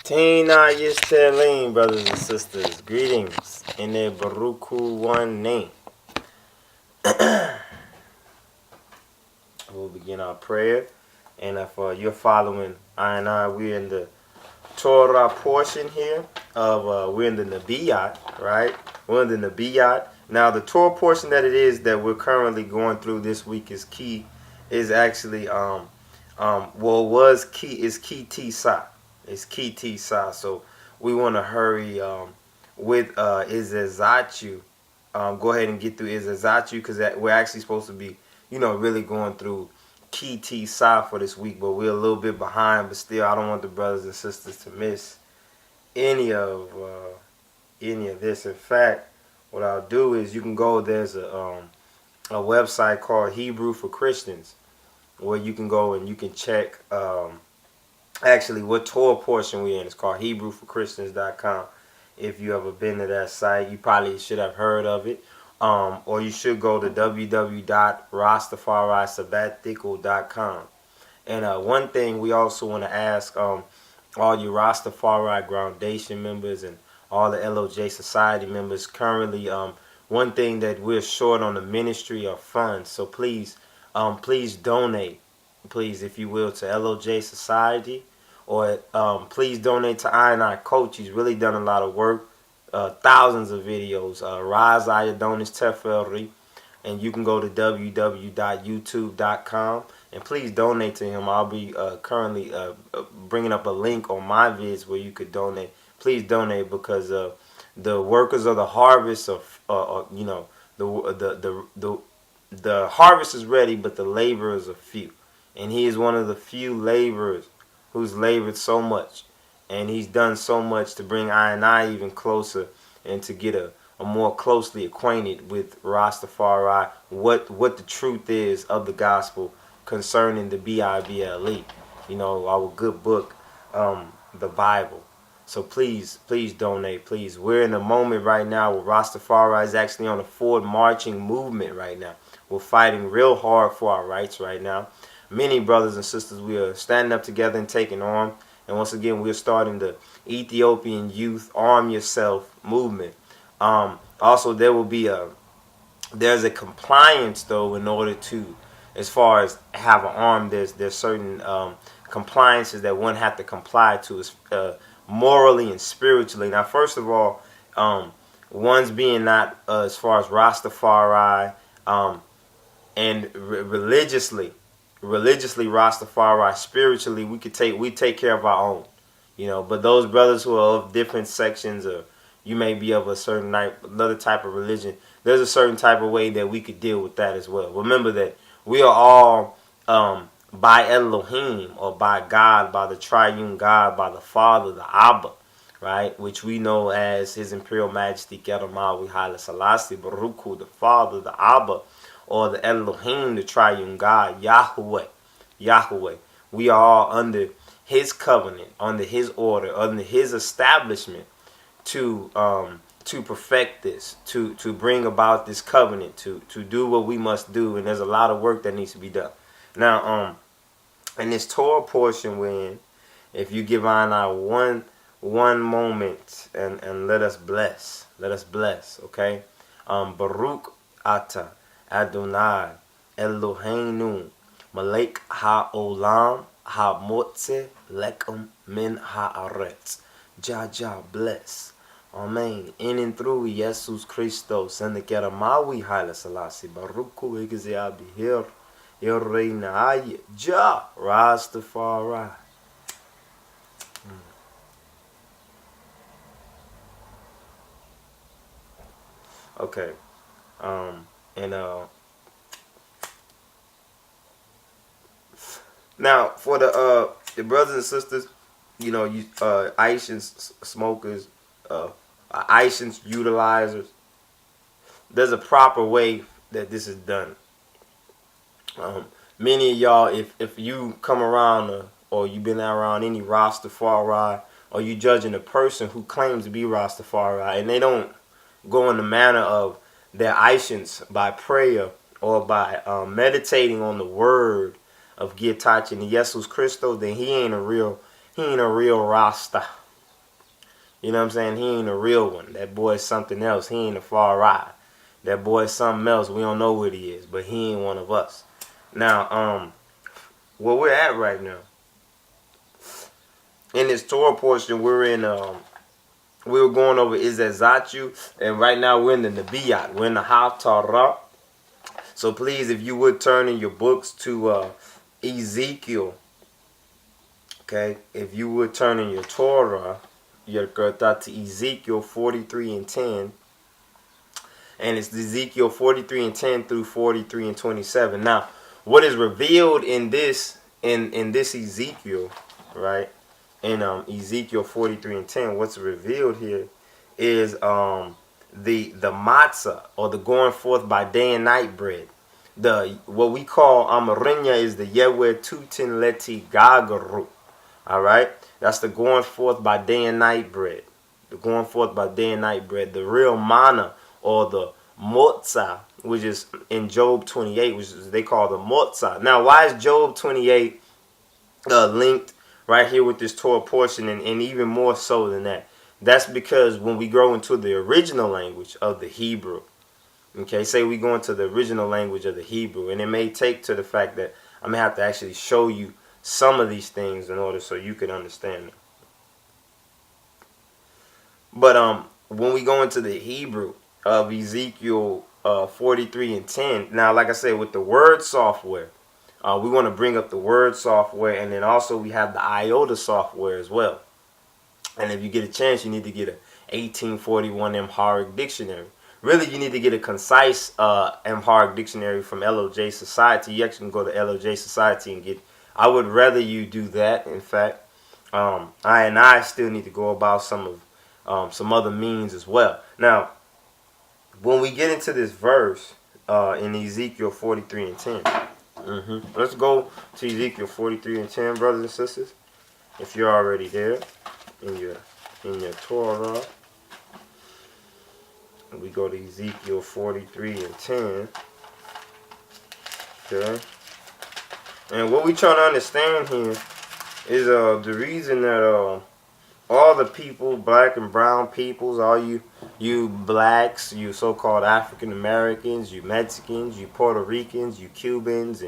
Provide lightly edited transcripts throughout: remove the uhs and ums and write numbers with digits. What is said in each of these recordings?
Tina Yishtelim, brothers and sisters. Greetings in the Baruchu one name. We'll begin our prayer. And if you're following I, we're in the Torah portion here of, we're in the Nebyat, right? We're in the Nebyat. Now, the Torah portion that it is that we're currently going through this week is actually, is Ki Tisa. It's Ki Tisa. So we want to hurry with Izzezachew. Go ahead and get through Izzezachew because we're actually supposed to be, really going through Ki Tisa for this week, but we're a little bit behind. But still, I don't want the brothers and sisters to miss any of this. In fact, what I'll do is you can go. There's a website called Hebrew for Christians where you can go and you can check actually what Torah portion we're in. It's called HebrewForChristians.com. If you ever been to that site, you probably should have heard of it. Or you should go to www.rastafarisabbatical.com. And one thing we also want to ask all you Rastafari Groundation members and all the LOJ Society members currently, one thing that we're short on the ministry of funds. So please donate, please, if you will, to LOJ Society, or please donate to I Coach. He's really done a lot of work, thousands of videos. Rise Ayadonis Teferi, and you can go to www.youtube.com and please donate to him. I'll be currently bringing up a link on my vids where you could donate. Please donate because the workers of the harvest of the harvest is ready, but the laborers are few. And he is one of the few laborers who's labored so much. And he's done so much to bring I even closer and to get a more closely acquainted with Rastafari, what the truth is of the gospel concerning the Bible. Our good book, the Bible. So please donate, please. We're in a moment right now where Rastafari is actually on a forward marching movement right now. We're fighting real hard for our rights right now. Many brothers and sisters, we are standing up together and taking on. And once again, we're starting the Ethiopian Youth Arm Yourself movement. Also, there's a compliance though in order to, as far as have an arm, there's certain compliances that one have to comply to, morally and spiritually. Now, first of all, one's being not as far as Rastafari, and religiously Rastafari. Spiritually, we take care of our own, But those brothers who are of different sections, or you may be of a certain another type of religion, there's a certain type of way that we could deal with that as well. Remember that we are all by Elohim, or by God, by the triune God, by the Father, the Abba, right? Which we know as His Imperial Majesty Keramawi Haile Selassie Baruchu, the Father, the Abba, or the Elohim, the triune God, Yahweh. We are all under His covenant, under His order, under His establishment to perfect this, to bring about this covenant, to do what we must do. And there's a lot of work that needs to be done. Now, in this Torah portion we're in, if you give Anna one moment and let us bless, okay? Baruch Ata Adonai Eloheinu Malek HaOlam HaMotze Lekum Min Haaretz. Jah bless. Amen. In and through Jesus Christos and the Keramawi Haile Selassie Baruchu Igazia Bihir Reina Jah Rastafari. Okay. Now for the brothers and sisters, Aishans smokers, Aishans utilizers, there's a proper way that this is done. Many of y'all, if you come around or you've been around any Rastafari, or you judging a person who claims to be Rastafari, and they don't go in the manner of their Aishans by prayer or by meditating on the word of Gitachi and Jesus Christos, then he ain't a real Rasta. You know what I'm saying? He ain't a real one. That boy is something else. He ain't a far ride. That boy is something else. We don't know what he is, but he ain't one of us. Now, where we're at right now, in this Torah portion, we were going over Izzezachew, and right now we're in the Nebyat. We're in the Haftara. So please, if you would turn in your books to Ezekiel, okay? If you would turn in your Torah, your Qur'an to Ezekiel 43 and 10, and it's Ezekiel 43 and 10 through 43 and 27. Now, what is revealed in this this Ezekiel, right? In Ezekiel 43 and 10, what's revealed here is the matzah, or the going forth by day and night bread. The what we call amarinya is the Yeweh Tutin Leti Gagaru. All right, that's the going forth by day and night bread. The going forth by day and night bread. The real manna, or the motzah, which is in Job 28, which is, they call the motzah. Now, why is Job 28 linked right here with this Torah portion, and even more so than that? That's because when we go into the original language of the Hebrew, okay, say we go into the original language of the Hebrew, and it may take to the fact that I'm going to have to actually show you some of these things in order so you can understand them. But when we go into the Hebrew of Ezekiel 43 and 10, now, like I said, with the word software, we want to bring up the word software, and then also we have the IOTA software as well. And if you get a chance, you need to get a 1841 Amharic dictionary. Really, you need to get a concise Amharic dictionary from LOJ Society. You actually can go to LOJ Society and get. I would rather you do that. In fact, I still need to go about some other means as well. Now, when we get into this verse in Ezekiel 43 and 10, let's go to Ezekiel 43 and 10, brothers and sisters. If you're already there in your Torah, we go to Ezekiel 43 and 10. Okay. And what we trying to understand here is the reason that all the people, black and brown peoples, all you blacks, you so-called African Americans, you Mexicans, you Puerto Ricans, you Cubans,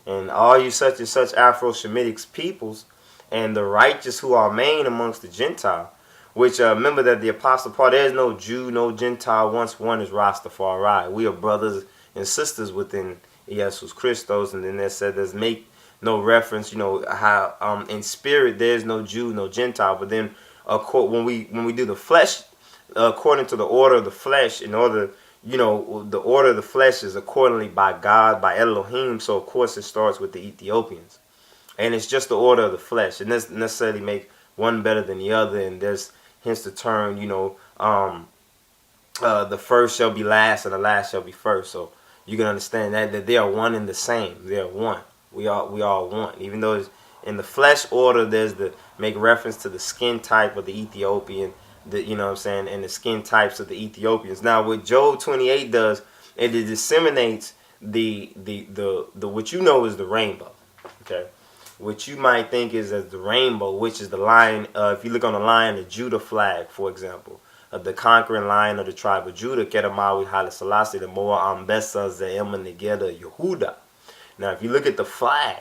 and all you such and such Afro-Shemitic peoples, and the righteous who are main amongst the Gentile, which remember that the Apostle Paul, there is no Jew, no Gentile, once one is Rastafari. We are brothers and sisters within Jesus Christos, and then they said there's make no reference, how in spirit there's no Jew, no Gentile, but then when we do the flesh, according to the order of the flesh, the order of the flesh is accordingly by God, by Elohim, so of course it starts with the Ethiopians. And it's just the order of the flesh. It doesn't necessarily make one better than the other, and there's hence the term, the first shall be last and the last shall be first. So you can understand that they are one and the same. They are one. We all one. Even though it's in the flesh order, there's the make reference to the skin type of the Ethiopian, and the skin types of the Ethiopians. Now, what Job 28 does, it disseminates the what is the rainbow. Okay. What you might think is as the rainbow, which is the lion. If you look on the lion, the Judah flag, for example, the conquering lion of the tribe of Judah, Kedamawi Haile Selassie, the Moa Ambessa Ze'ema Negeda Yehuda. Now, if you look at the flag,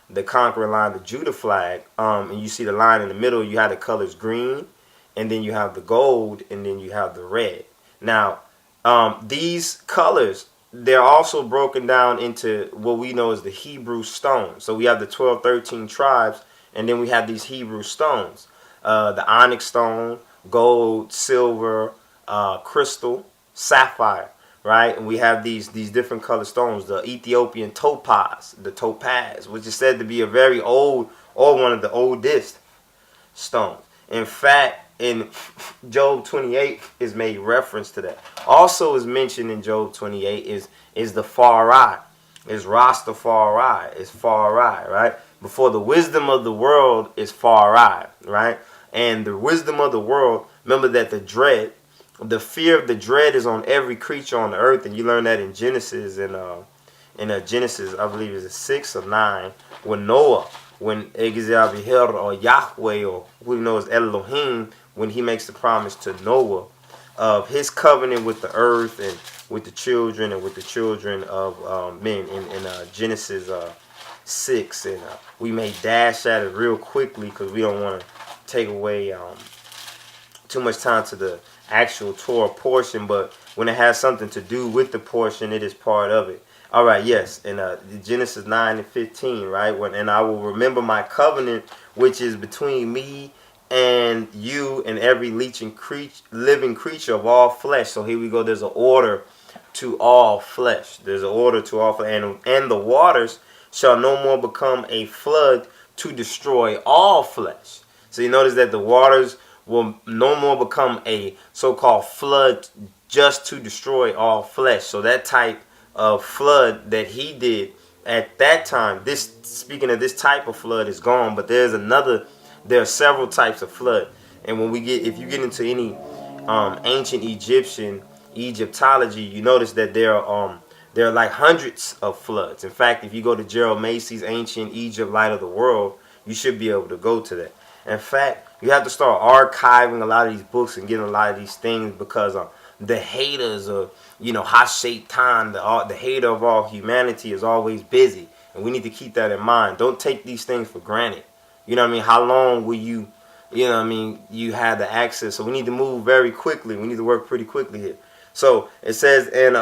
the conquering lion, the Judah flag, and you see the line in the middle, you have the colors green, and then you have the gold, and then you have the red. Now, these colors, they're also broken down into what we know as the Hebrew stones. So we have the 12, 13 tribes, and then we have these Hebrew stones. The onyx stone, gold, silver, crystal, sapphire, right? And we have these different color stones. The Ethiopian topaz, which is said to be a very old, or one of the oldest stones. In fact, in Job 28 is made reference to that. Also is mentioned in Job 28 is the Farai, is Rastafari, is Farai, right? Before the wisdom of the world is Farai, right? And the wisdom of the world, remember that the fear of the dread is on every creature on the earth, and you learn that in Genesis, in Genesis, I believe it's 6 or 9, when Noah, when Ezekiel or Yahweh, or who knows Elohim, when he makes the promise to Noah of his covenant with the earth and with the children and with the children of men in Genesis 6. And we may dash at it real quickly because we don't want to take away too much time to the actual Torah portion, but when it has something to do with the portion, it is part of it. All right, yes, in Genesis 9 and 15, right? And I will remember my covenant, which is between me and you and every living creature of all flesh. So here we go. There's an order to all flesh. There's an order to all flesh. And the waters shall no more become a flood to destroy all flesh. So you notice that the waters will no more become a so-called flood just to destroy all flesh. So that type of flood that he did at that time, speaking of this type of flood, is gone. But there are several types of flood. And if you get into any ancient Egyptology, you notice that there are like hundreds of floods. In fact, if you go to Gerald Macy's Ancient Egypt Light of the World, you should be able to go to that. In fact, you have to start archiving a lot of these books and getting a lot of these things because the haters of, Hashaitan, the hater of all humanity, is always busy. And we need to keep that in mind. Don't take these things for granted. You know what I mean? How long will you have the access? So we need to move very quickly. We need to work pretty quickly here. So it says in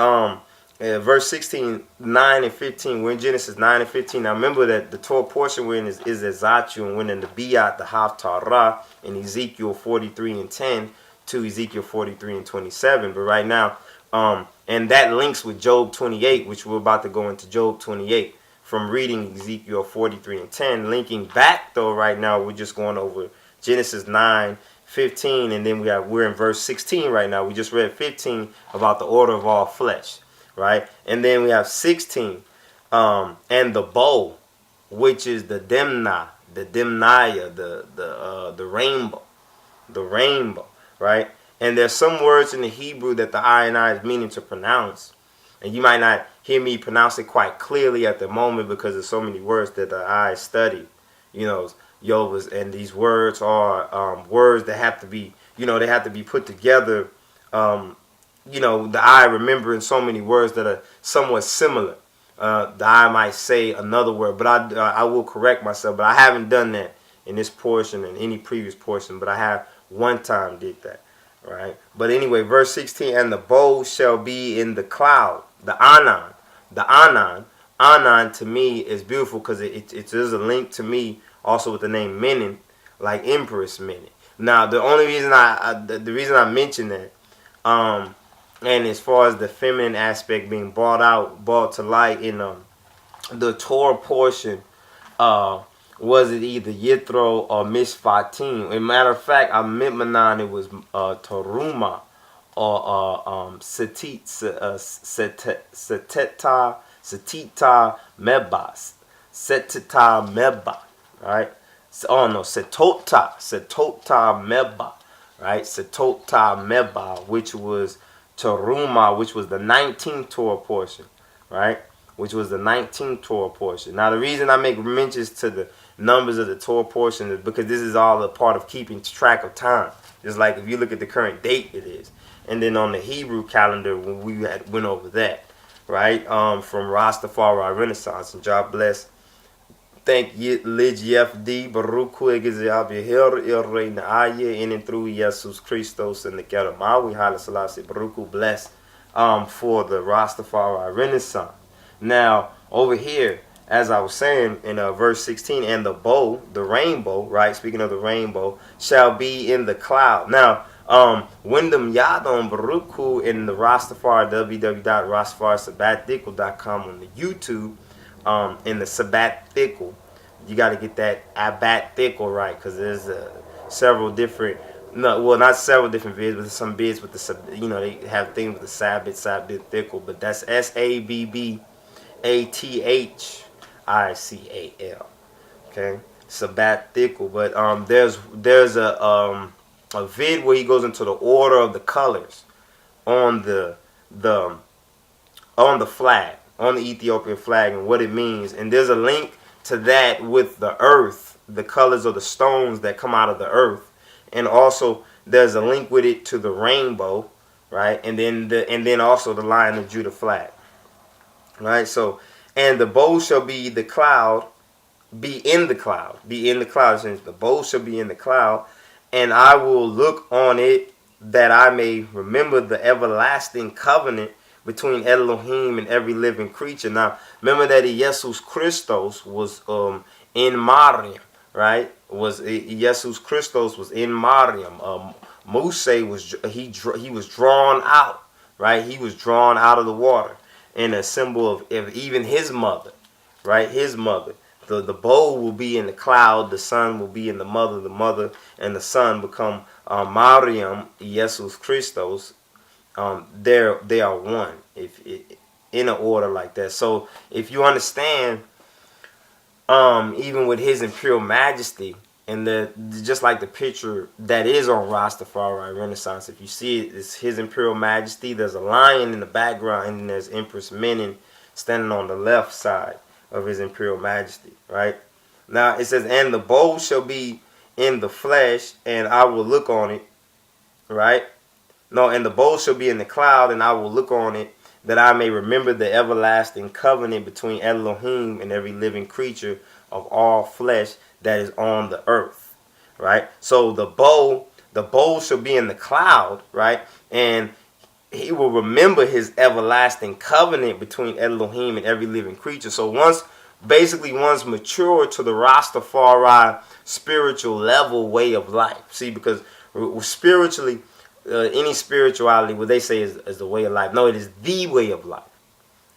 verse 16, 9 and 15, we're in Genesis 9 and 15. Now remember that the Torah portion we're in is Izzezachew, and we're in the Nebyat, the Haftara, in Ezekiel 43 and 10 to Ezekiel 43 and 27. But right now, and that links with Job 28, which we're about to go into Job 28 from reading Ezekiel 43 and 10. Linking back, though, right now, we're just going over Genesis 9, 15, and then we're in verse 16 right now. We just read 15 about the order of all flesh, right? And then we have 16, and the bow, which is the Dimnah, the Dimnaya, the rainbow, right? And there's some words in the Hebrew that the I is meaning to pronounce. And you might not hear me pronounce it quite clearly at the moment because there's so many words that the I study, Yovas. And these words are words that have to be, they have to be put together. The I remembering so many words that are somewhat similar. The I might say another word, but I will correct myself. But I haven't done that in this portion and any previous portion, but I have one time did that. Right, but anyway, verse 16, and the bow shall be in the cloud, the Anan to me is beautiful because it is a link to me also with the name Menin, like Empress Menin. Now, the only reason the reason I mention that, and as far as the feminine aspect being brought to light in the Torah portion, was it either Yithro or Mishpatim? As a matter of fact, I meant Manan, it was Teruma or Setita Mebas. Setita Meba, right? Setota Meba, right? Setota Meba, which was Teruma, which was the 19th Torah portion, right? Which was the 19th Torah portion. Now, the reason I make mentions to the numbers of the Torah portion is because this is all a part of keeping track of time. Just like if you look at the current date, it is. And then on the Hebrew calendar, when we went over that, right? From Rastafari Renaissance. And God bless. Thank you, LGFD, Baruch Hu Egezabihir, Irrein Aye, in and through Jesus Christos and the Keramawi, Haile Selassie, Baruch Hu, bless for the Rastafari Renaissance. Now, over here, as I was saying in verse 16, and the bow, the rainbow, right? Speaking of the rainbow, shall be in the cloud. Now, Wyndham Yadon Baruch Hu in the Rastafari, www.rastafarisabbatical.com on the YouTube, in the sabbatical. You got to get that abbatical right because there's several different, not several different vids, but some vids with the, they have things with the sabbatical, but that's Sabbathical. Okay, sabbatical. But there's a vid where he goes into the order of the colors on the flag, on the Ethiopian flag, and what it means. And there's a link to that with the earth, the colors of the stones that come out of the earth. and also there's a link with it to the rainbow, right? And then also the Lion of Judah flag, right? So, and the bow shall be the cloud, be in the cloud, be in the cloud. Since the bow shall be in the cloud, and I will look on it that I may remember the everlasting covenant between Elohim and every living creature. Now, remember that Jesus Christos was in Mariam, right? Was Jesus Christos was in Mariam. Mose was he was drawn out, right? He was drawn out of the water, in a symbol of even his mother, right? His mother. The bow will be in the cloud, the son will be in the mother and the son become Mariam, Jesus Christos. They are one, if in an order like that. So if you understand, even with his imperial majesty, and just like the picture that is on Rastafari Renaissance, if you see it, it's his imperial majesty. There's a lion in the background, and then there's Empress Menen standing on the left side of his imperial majesty, right? Now it says, and the bow shall be in the flesh, and I will look on it, right? No, and the bow shall be in the cloud, and I will look on it, that I may remember the everlasting covenant between Elohim and every living creature of all flesh that is on the earth, right? So the bow shall be in the cloud, right? And he will remember his everlasting covenant between Elohim and every living creature. So once mature to the Rastafari spiritual level way of life. See, because spiritually, any spirituality, what they say is the way of life. No, it is the way of life,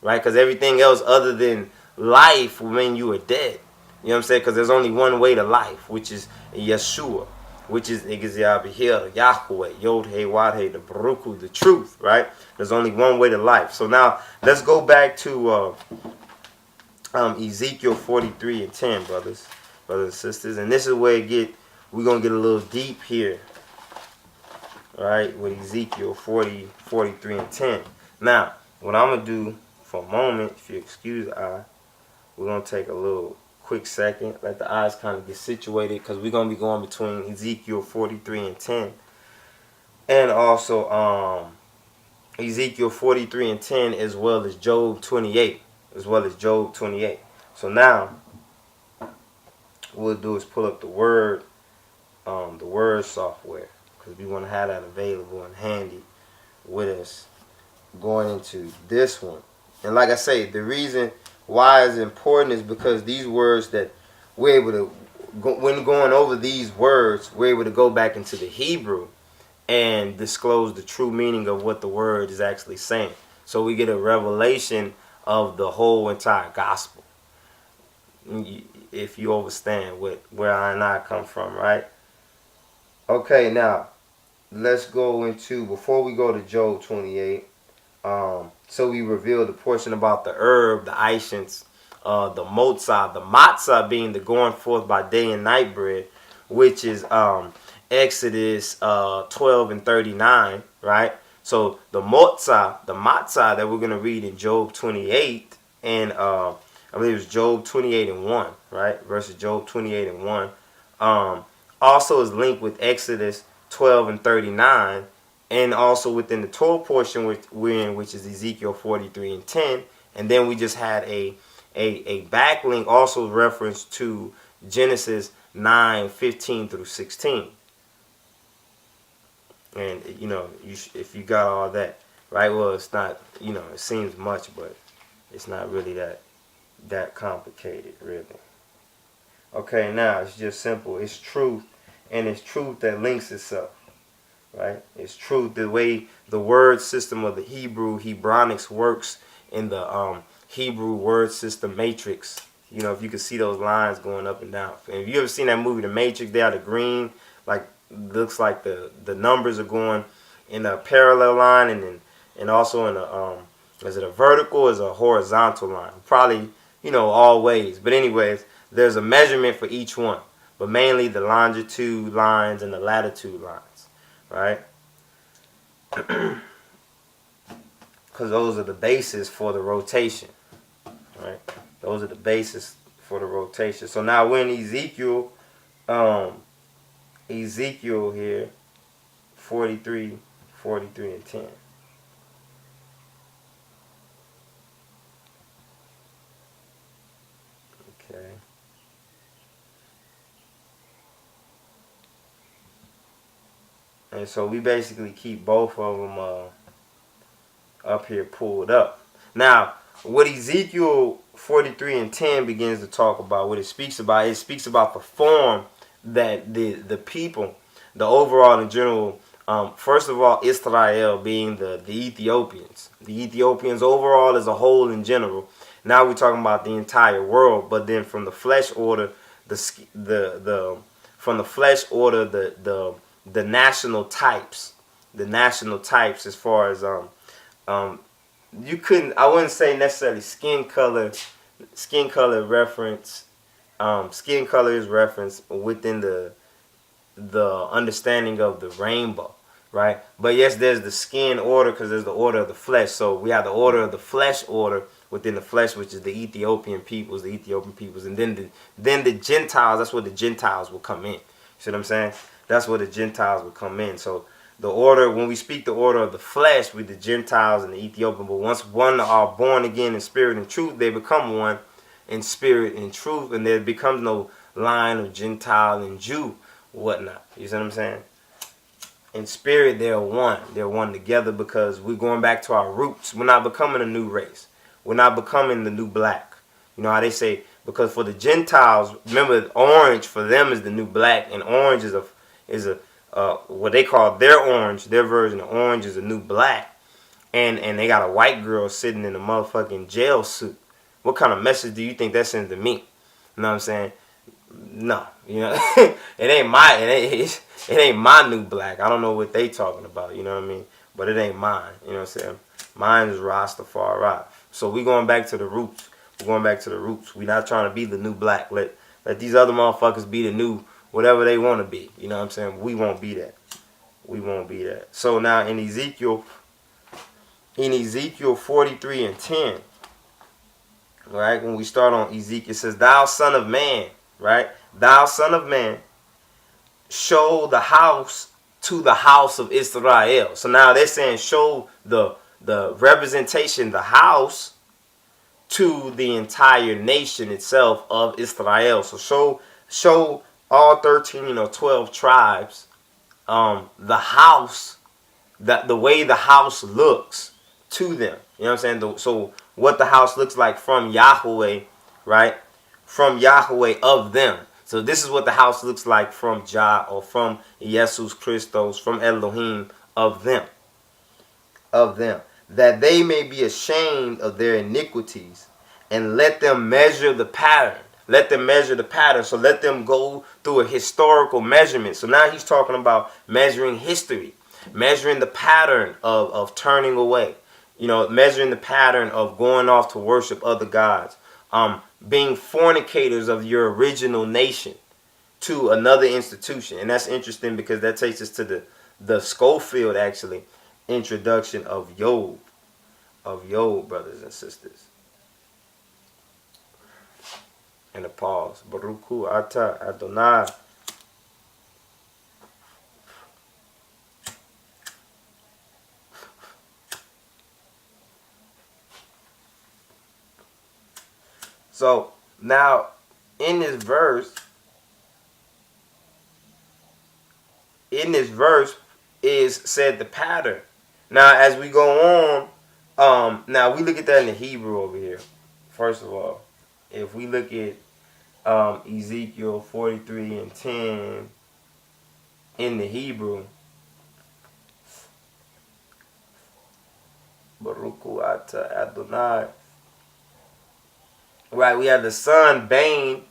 right? Because everything else other than life when you are dead. You know what I'm saying? Because there's only one way to life, which is Yeshua, which is Izzezachew, Yahweh, Yod He Wad He, the Baruch, the truth, right? There's only one way to life. So now let's go back to Ezekiel 43 and 10, brothers and sisters. And this is where we're going to get a little deep here, right, with Ezekiel 40, 43 and 10. Now, what I'm going to do for a moment, if you excuse the eye, we're going to take a little quick second, let the eyes kind of get situated, because we're going to be going between Ezekiel 43 and 10 and also Ezekiel 43 and 10 as well as Job 28. So now what we'll do is pull up the word software, because we want to have that available and handy with us going into this one. And like I say, the reason why it's important is because these words that we're able to, when going over these words, we're able to go back into the Hebrew and disclose the true meaning of what the word is actually saying. So we get a revelation of the whole entire gospel, if you understand where I and I come from, right? Okay, now let's go into, before we go to Job 28, so we reveal the portion about the herb, the Ishans, the matzah being the going forth by day and night bread, which is Exodus 12 and 39, right? So the matzah that we're going to read in Job 28, and I believe it's Job 28 and 1, right? Versus Job 28 and 1. Also is linked with Exodus 12 and 39, and also within the Torah portion we're in, which is Ezekiel 43 and 10. And then we just had a backlink also reference to Genesis 9, 15 through 16. And, you know, if you got all that, right? Well, it's not, you know, it seems much, but it's not really that complicated, really. Okay, now it's just simple. It's truth, and it's truth that links itself. Right? It's truth. The way the word system of the Hebronics works in the Hebrew word system matrix. You know, if you can see those lines going up and down. And if you ever seen that movie, The Matrix, they are the green, like looks like the numbers are going in a parallel line, and also in a is it a vertical or is it a horizontal line? Probably, you know, all ways. But anyways, there's a measurement for each one, but mainly the longitude lines and the latitude lines. Right? Because those are the basis for the rotation. Right? Those are the basis for the rotation. So now we're in Ezekiel Ezekiel here, 43, 43 and 10. Okay. And so we basically keep both of them up here pulled up. Now, what Ezekiel 43 and 10 begins to talk about, what it speaks about the form that the people, the overall and general, first of all, Israel being the Ethiopians. The Ethiopians overall as a whole in general. Now we're talking about the entire world, but then from the flesh order, from the flesh order, the national types, as far as you couldn't, I wouldn't say necessarily skin color reference. Skin color is referenced within the understanding of the rainbow, right? But yes, there's the skin order because there's the order of the flesh. So we have the order of the flesh order within the flesh, which is the Ethiopian peoples, and then the Gentiles. That's where the Gentiles will come in. See what I'm saying? That's where the Gentiles will come in. So the order, when we speak the order of the flesh with the Gentiles and the Ethiopian, but once one are born again in spirit and truth, they become one in spirit and truth, and there becomes no line of Gentile and Jew, whatnot. You see what I'm saying? In spirit, they're one. They're one together because we're going back to our roots. We're not becoming a new race. We're not becoming the new black. You know how they say, because for the Gentiles, remember, orange for them is the new black, and orange is a what they call their orange, their version of orange is a new black, and they got a white girl sitting in a motherfucking jail suit. What kind of message do you think that sends to me? You know what I'm saying? No, you know, it ain't my new black. I don't know what they talking about. You know what I mean? But it ain't mine. You know what I'm saying? Mine is Rastafari. So we going back to the roots. We're going back to the roots. We're not trying to be the new black. Let these other motherfuckers be the new whatever they want to be. You know what I'm saying? We won't be that. We won't be that. So now in Ezekiel 43 and 10, right? When we start on Ezekiel, it says, "Thou son of man," right? "Thou son of man, show the house to the house of Israel." So now they're saying show the representation, the house, to the entire nation itself of Israel. So show all 13, 12 tribes, the house, that the way the house looks to them. You know what I'm saying? So what the house looks like from Yahweh, right? From Yahweh of them. So this is what the house looks like from Jah, or from Jesus Christos, from Elohim, of them. Of them. That they may be ashamed of their iniquities, and let them measure the pattern. Let them measure the pattern. So let them go through a historical measurement. So now he's talking about measuring history, measuring the pattern of turning away, measuring the pattern of going off to worship other gods, being fornicators of your original nation to another institution. And that's interesting because that takes us to the Schofield, actually, introduction of Yod, brothers and sisters. And a pause. Baruchu Ata Adonai. So now in this verse is said the pattern. Now as we go on, now we look at that in the Hebrew over here. First of all, if we look at Ezekiel 43 and 10 in the Hebrew, Baruchu Ata Adonai. Right, we have the son Bane,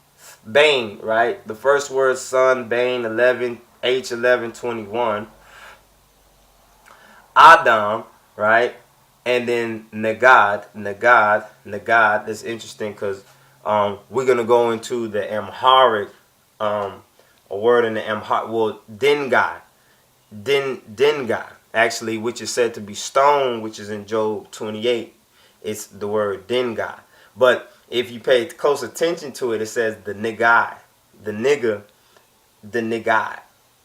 right? The first word son, Bane, 11, H1121. Adam, right? And then Negad. That's interesting because we're going to go into the Amharic, a word in the Amharic, well, Dengad, actually, which is said to be stone, which is in Job 28. It's the word Dengad. But if you pay close attention to it, it says the Negai, the nigger, the Negai.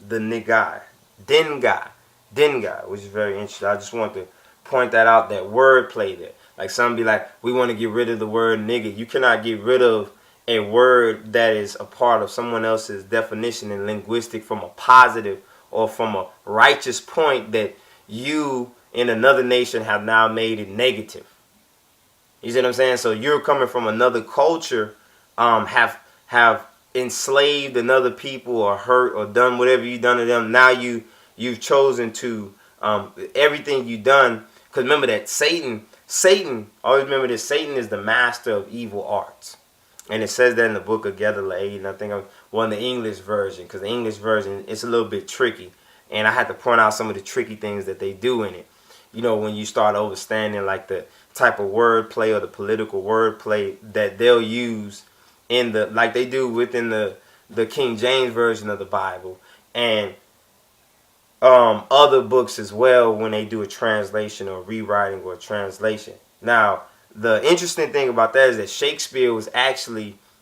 the Nigai. Dengai, which is very interesting. I just want to point that out, that word play there. Like some be like, we want to get rid of the word nigga. You cannot get rid of a word that is a part of someone else's definition in linguistic from a positive or from a righteous point that you in another nation have now made it negative. You see what I'm saying? So you're coming from another culture, have enslaved another people or hurt or done whatever you've done to them. Now you've chosen to everything you've done. Because remember that Satan, always remember that Satan is the master of evil arts. And it says that in the book of Gedaliah, and I think I'm one the English version, because the English version it's a little bit tricky, and I had to point out some of the tricky things that they do in it. You know, when you start understanding like the type of wordplay or the political wordplay that they'll use in the like they do within the King James version of the Bible and other books as well when they do a translation or rewriting or a translation. Now, the interesting thing about that is that Shakespeare was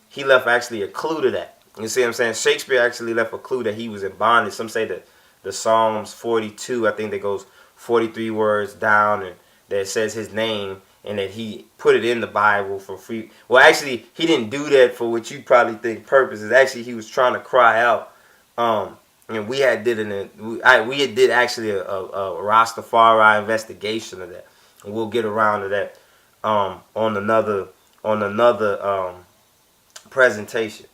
he left a clue to that. You see what I'm saying? Shakespeare actually left a clue that he was in bondage. Some say that the Psalms 42, I think that goes 43 words down, and that says his name, and that he put it in the Bible for free. Well, actually, he didn't do that for what you probably think purposes. Actually, he was trying to cry out. And we had did actually a Rastafari investigation of that, and we'll get around to that on another presentation.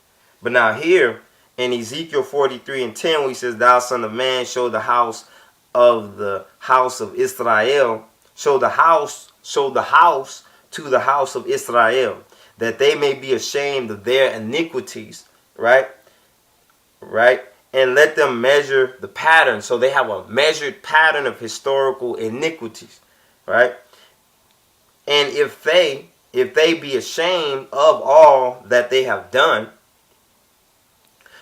But now here in Ezekiel 43:10, where he says, "Thou son of man, show the house of Israel, show the house to the house of Israel, that they may be ashamed of their iniquities," right? And let them measure the pattern. So they have a measured pattern of historical iniquities, right? And if they be ashamed of all that they have done,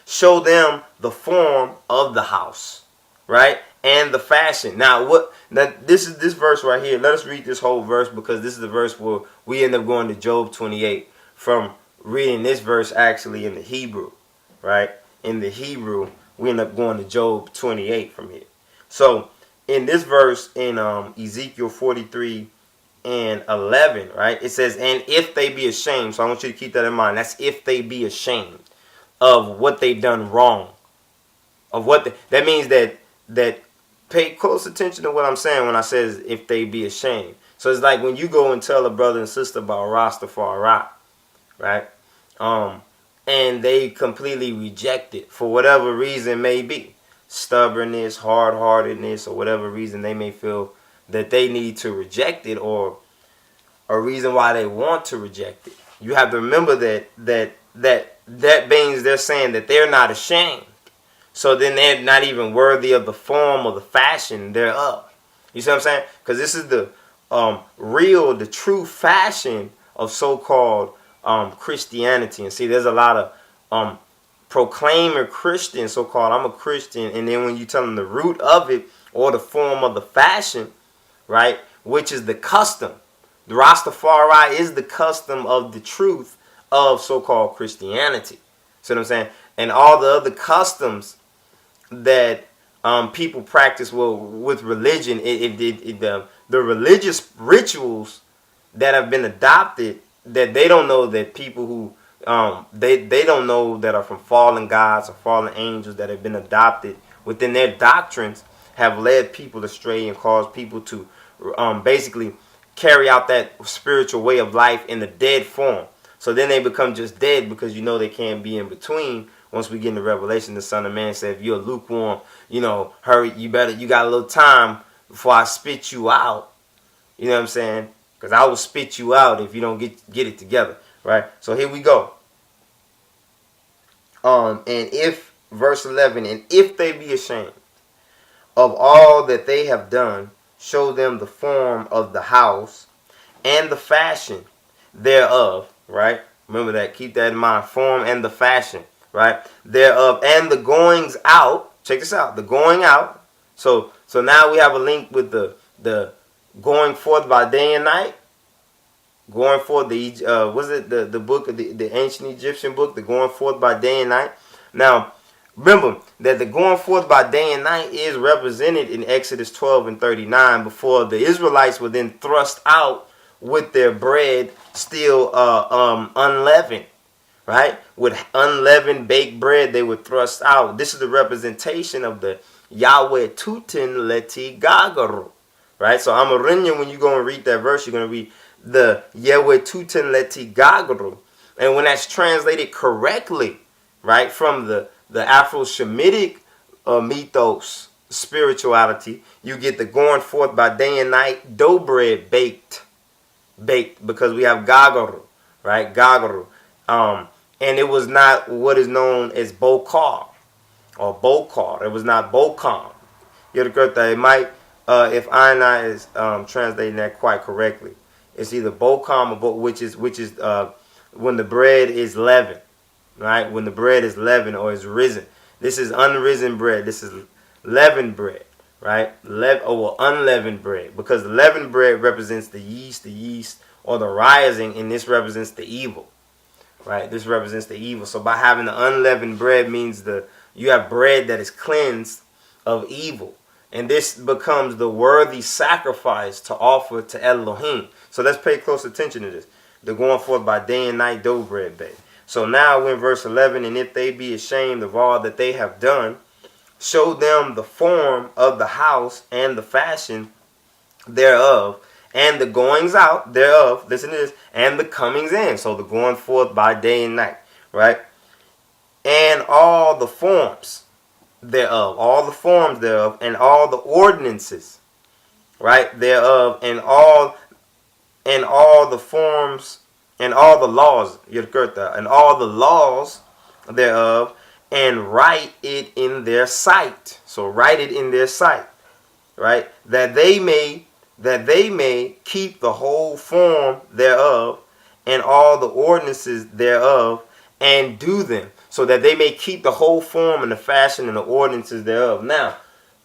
show them the form of the house, right? And the fashion. Now this is this verse right here. Let us read this whole verse, because this is the verse where we end up going to Job 28 from reading this verse actually in the Hebrew, right? In the Hebrew, we end up going to Job 28 from here. So in this verse in Ezekiel 43:11, right? It says, "And if they be ashamed," so I want you to keep that in mind. That's if they be ashamed of what they've done wrong. That means that pay close attention to what I'm saying when I says if they be ashamed. So it's like when you go and tell a brother and sister about Rastafari, right? And they completely reject it for whatever reason may be. Stubbornness, hard-heartedness, or whatever reason they may feel that they need to reject it, or a reason why they want to reject it. You have to remember that means they're saying that they're not ashamed. So then they're not even worthy of the form or the fashion thereof. You see what I'm saying? Because this is the the true fashion of so-called Christianity. And see, there's a lot of proclaimer Christians, so-called, I'm a Christian, and then when you tell them the root of it or the form of the fashion, right, which is the custom. The Rastafari is the custom of the truth of so-called Christianity. See what I'm saying? And all the other customs that people practice with religion, the religious rituals that have been adopted, that they don't know that people who they don't know that are from fallen gods or fallen angels that have been adopted within their doctrines, have led people astray and caused people to basically carry out that spiritual way of life in the dead form. So then they become just dead, because you know they can't be in between. Once we get into Revelation, the Son of Man said, if you're lukewarm, hurry, you got a little time before I spit you out. You know what I'm saying? Because I will spit you out if you don't get it together, right? So here we go. And if, verse 11, and if they be ashamed of all that they have done, show them the form of the house and the fashion thereof, right? Remember that. Keep that in mind. Form and the fashion, right? Thereof, and the goings out. Check this out. The going out. So now we have a link with the going forth by day and night. Going forth, was it the book of the ancient Egyptian book, the going forth by day and night? Now, Remember that the going forth by day and night is represented in Exodus 12 and 39 before the Israelites were then thrust out with their bread still unleavened, right? With unleavened baked bread, they were thrust out. This is the representation of the Yahweh Tutin Leti Gagaru, right? So Amarinyan, when you go and read that verse, you're going to read the Yahweh Tutin Leti Gagaru. And when that's translated correctly, right, from the Afro-Shemitic mythos, spirituality, you get the going forth by day and night dough bread baked, because we have Gagaru, right, Gagaru. And it was not what is known as Bokar or Bokar. It was not Bokam. You get that? It might, if I is translating that quite correctly, it's either Bokam or which is when the bread is leavened, right? When the bread is leavened or is risen. This is unrisen bread. This is leavened bread, right? Unleavened bread, because the leavened bread represents the yeast, or the rising, and this represents the evil. Right, this represents the evil. So by having the unleavened bread means you have bread that is cleansed of evil, and this becomes the worthy sacrifice to offer to Elohim. So let's pay close attention to this. They're going forth by day and night dough bread baked. So now we're in verse 11, and if they be ashamed of all that they have done, show them the form of the house and the fashion thereof, and the goings out thereof, listen to this, and the comings in. So the going forth by day and night, right? And all the forms thereof, and all the ordinances, right, thereof, and all the forms, and all the laws, and all the laws thereof, and write it in their sight. So write it in their sight, right? That they may keep the whole form thereof, and all the ordinances thereof, and do them, so that they may keep the whole form and the fashion and the ordinances thereof. Now,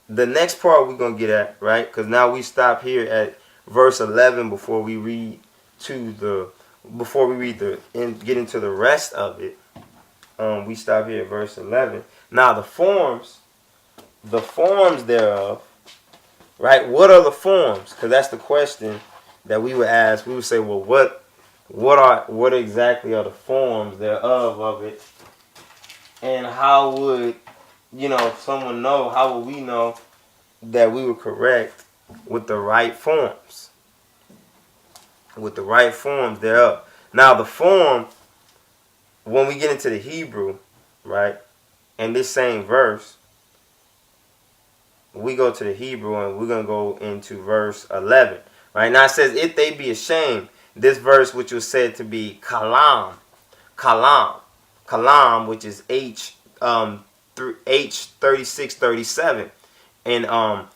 the next part we're going to get at, right? Because now we stop here at verse 11 before we get into the rest of it. We stop here at verse 11. Now, the forms thereof, right? What are the forms? Because that's the question that we would ask. We would say, well, what exactly are the forms thereof of it? And how would, someone know, how would we know that we were correct with the right forms? With the right forms thereof. Now, the form, when we get into the Hebrew, right, and this same verse, we go to the Hebrew and we're going to go into verse 11. Right now it says, if they be ashamed, this verse which was said to be kalam, which is H 36:37 in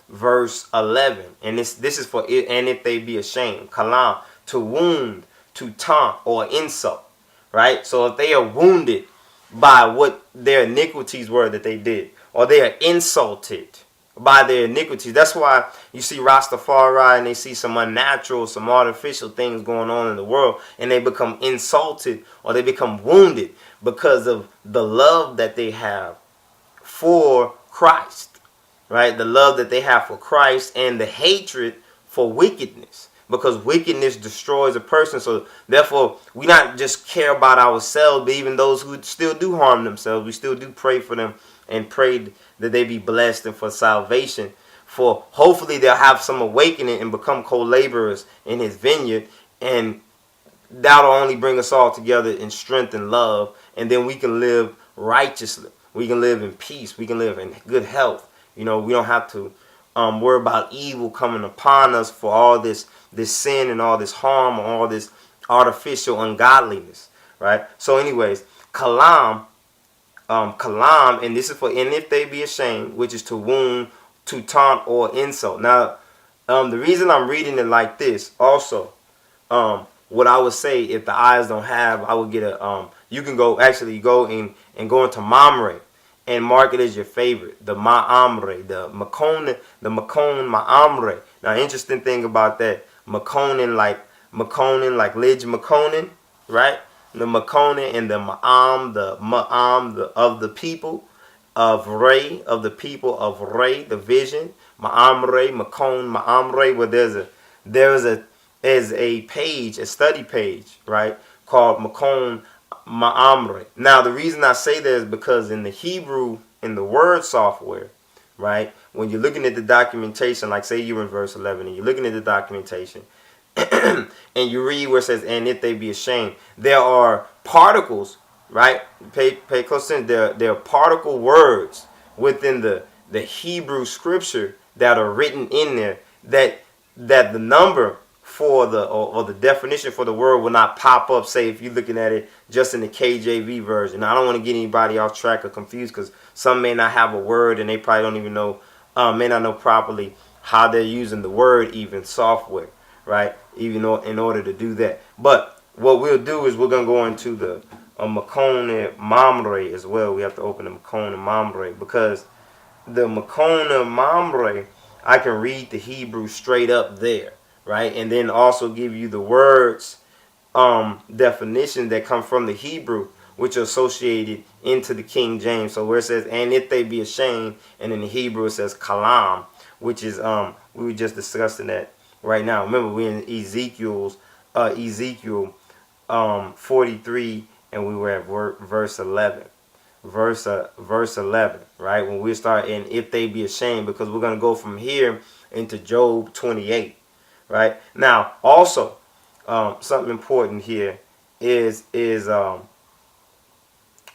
verse 11. And this is for it, and if they be ashamed, kalam, to wound, to taunt, or insult. Right? So if they are wounded by what their iniquities were that they did, or they are insulted by their iniquities. That's why you see Rastafari and they see some unnatural, some artificial things going on in the world, and they become insulted or they become wounded because of the love that they have for Christ, right? The love that they have for Christ and the hatred for wickedness, because wickedness destroys a person. So therefore, we not just care about ourselves, but even those who still do harm themselves, we still do pray for them and pray that they be blessed and for salvation. For hopefully they'll have some awakening and become co-laborers in his vineyard. And that'll only bring us all together in strength and love. And then we can live righteously. We can live in peace. We can live in good health. We don't have to worry about evil coming upon us for all this sin and all this harm and all this artificial ungodliness. Right? So anyways, kalam, and this is for, and if they be ashamed, which is to wound, to taunt, or insult. Now, the reason I'm reading it like this, also, what I would say, if the eyes don't have, I would get you can go and go into Mamre and mark it as your favorite, the Ma'amre, the Makon Ma'amre. Now, interesting thing about that, Makonin like Lidge Makonin, right? The Makonin and the Ma'am of the people, of Ray, of the people of Ray, the vision, Ma'amre, Makon, Ma'amre, where there's a page, a study page, right, called Makon Ma'amre. Now, the reason I say that is because in the Hebrew, in the word software, right, when you're looking at the documentation, like say you're in verse 11 and you're looking at the documentation, and you read where it says, and if they be ashamed, there are particles, right? Pay close attention. There are particle words within the Hebrew scripture that are written in there that the number for the or the definition for the word will not pop up. Say if you're looking at it just in the KJV version. Now, I don't want to get anybody off track or confused because some may not have a word and they probably don't even know, may not know properly how they're using the word even software, right? Even though in order to do that. But what we'll do is we're going to go into the Makone Mamre as well. We have to open the Makone Mamre because the Makone Mamre, I can read the Hebrew straight up there, right? And then also give you the words definition that come from the Hebrew, which are associated into the King James. So where it says, and if they be ashamed, and in the Hebrew it says kalam, which is we were just discussing that right now. Remember, we're in Ezekiel 43, and we were at verse 11. Verse 11, right? When we start in if they be ashamed, because we're going to go from here into Job 28, right? Now, also, something important here is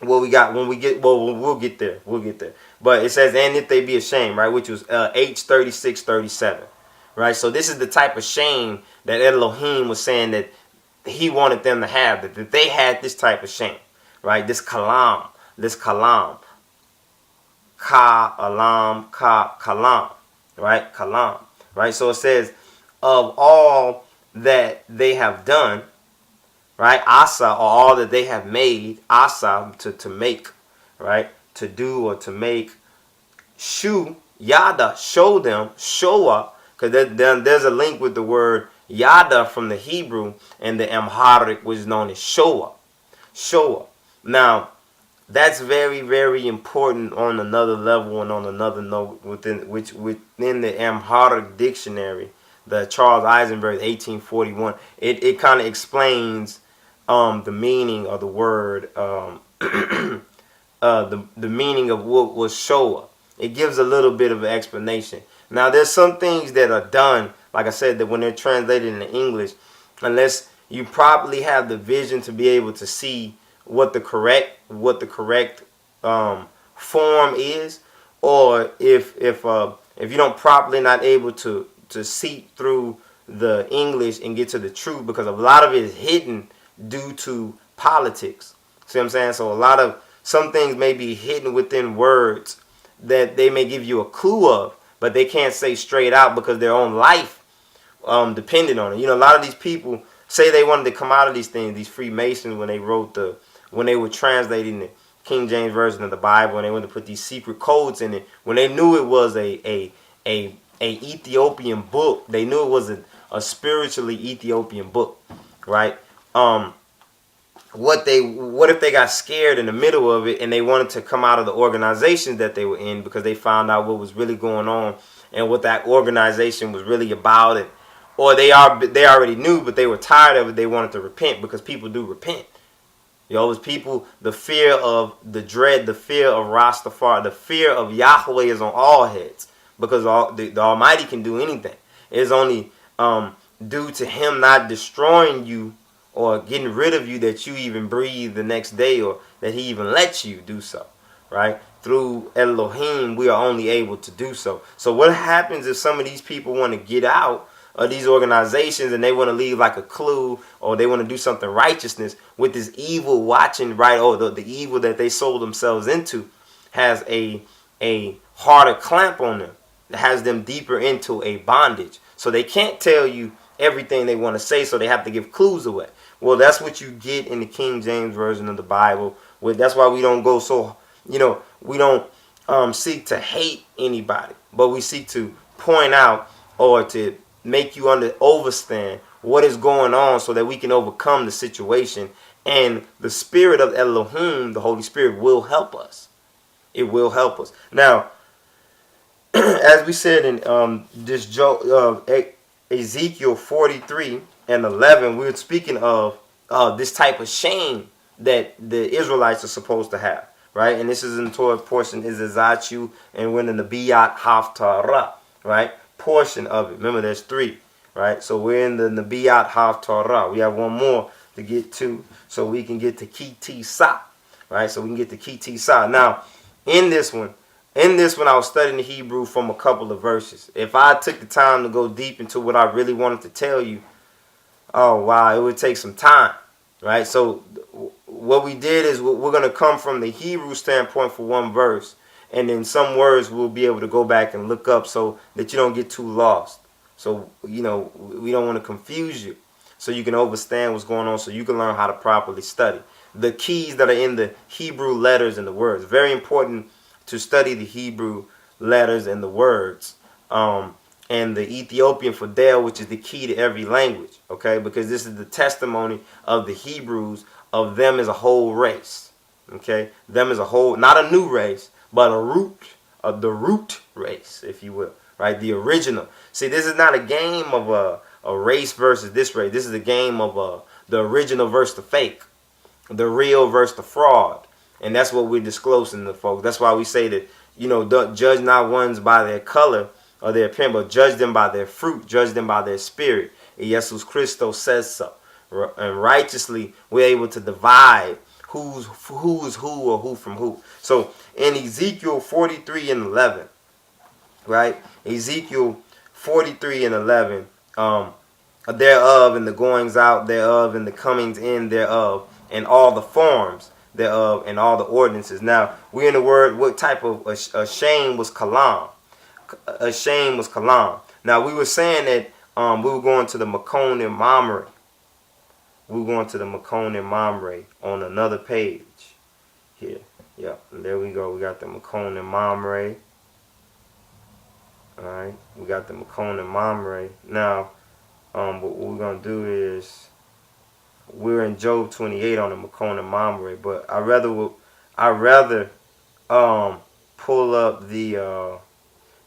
what we got when we get, well, we'll get there. But it says, and if they be ashamed, right? Which was H36:37, right? So this is the type of shame that Elohim was saying that he wanted them to have, that they had this type of shame, right? This kalam, kalam, right? Kalam, right? So it says, of all that they have done, right? Asa, or all that they have made, asa, to make, right? To do or to make. Shu, yada, show them, show up, because there's a link with the word yada from the Hebrew and the Amharic, which is known as show up. Now, that's very, very important on another level and on another note within the Amharic dictionary, the Charles Eisenberg 1841. It kind of explains the meaning of the word, the meaning of what was Shoah. It gives a little bit of an explanation. Now, there's some things that are done, like I said, that when they're translated into English, unless you properly have the vision to be able to see what the correct form is, or if you don't properly not able to see through the English and get to the truth, because a lot of it is hidden due to politics. See what I'm saying? So some things may be hidden within words that they may give you a clue of, but they can't say straight out because their own life depended on it. You know, a lot of these people say they wanted to come out of these things, these Freemasons, when they were translating the King James Version of the Bible, and they wanted to put these secret codes in it, when they knew it was a Ethiopian book. They knew it was a spiritually Ethiopian book, right? What if they got scared in the middle of it and they wanted to come out of the organization that they were in because they found out what was really going on and what that organization was really about, it, or they already knew but they were tired of it. They wanted to repent, because people do repent. You know, it was people, the fear of the dread, the fear of Rastafari, the fear of Yahweh is on all heads, because the Almighty can do anything. It's only due to him not destroying you or getting rid of you that you even breathe the next day, or that he even lets you do so, right? Through Elohim, we are only able to do so. So what happens if some of these people want to get out of these organizations and they want to leave like a clue, or they want to do something righteousness with this evil watching, right? Or the evil that they sold themselves into has a harder clamp on them, that has them deeper into a bondage. So they can't tell you everything they want to say, so they have to give clues away. Well, that's what you get in the King James Version of the Bible. That's why we don't go so, we don't seek to hate anybody, but we seek to point out or to make you understand what is going on, so that we can overcome the situation. And the Spirit of Elohim, the Holy Spirit, will help us. It will help us. Now, as we said in Ezekiel 43 and 11, we were speaking of this type of shame that the Israelites are supposed to have, right? And this is in the Torah portion, Izzezachew, and when in the Nebyat Haftara, right? Portion of it. Remember, there's 3, right? So we're in the Nebyat Haftara. We have one more to get to, so we can get to Kitisa, right? So we can get to Kitisa. Now, in this one, I was studying the Hebrew from a couple of verses. If I took the time to go deep into what I really wanted to tell you, oh wow, it would take some time, right? So what we did is we're going to come from the Hebrew standpoint for one verse, and then some words we'll be able to go back and look up so that you don't get too lost. So, we don't want to confuse you, so you can understand what's going on, so you can learn how to properly study. The keys that are in the Hebrew letters and the words. Very important to study the Hebrew letters and the words. And the Ethiopian Fidel, which is the key to every language, okay? Because this is the testimony of the Hebrews, of them as a whole race, okay? Them as a whole, not a new race, but the root race, if you will, right? The original. See, this is not a game of a race versus this race. This is a game of the original versus the fake, the real versus the fraud. And that's what we're disclosing to folks. That's why we say that, don't judge not ones by their color or their appearance, but judge them by their fruit, judge them by their spirit. And Jesus Christos says so. And righteously, we're able to divide who's who or who from who. So in Ezekiel 43 and 11, right? Ezekiel 43 and 11, thereof, and the goings out thereof, and the comings in thereof, and all the forms thereof, and all the ordinances. Now, we're in the word, what type of a shame was kalam? A shame was kalam. Now, we were saying that we were going to the Makon and Mamre. We were going to the Makon and Mamre on another page here. Yeah, and there we go. We got the Makon and Mamre. All right, we got the Makon and Mamre. Now, what we're going to do is, we're in Job 28 on the Makon and Mamre, but I rather pull up the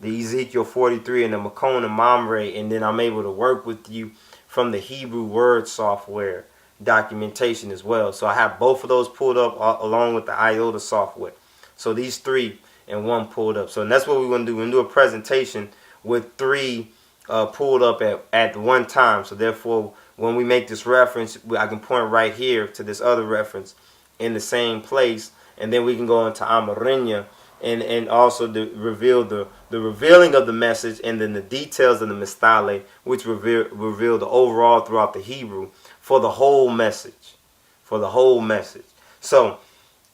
Ezekiel 43 and the Makon and Mamre, and then I'm able to work with you from the Hebrew word software documentation as well. So I have both of those pulled up along with the IOTA software. So these 3 and 1 pulled up. So that's what we're going to do. We're going to do a presentation with 3 pulled up at one time. So therefore, when we make this reference, I can point right here to this other reference in the same place, and then we can go into Amarinya and also reveal the revealing of the message, and then the details of the Mistale, which reveal the overall throughout the Hebrew for the whole message. For the whole message. So,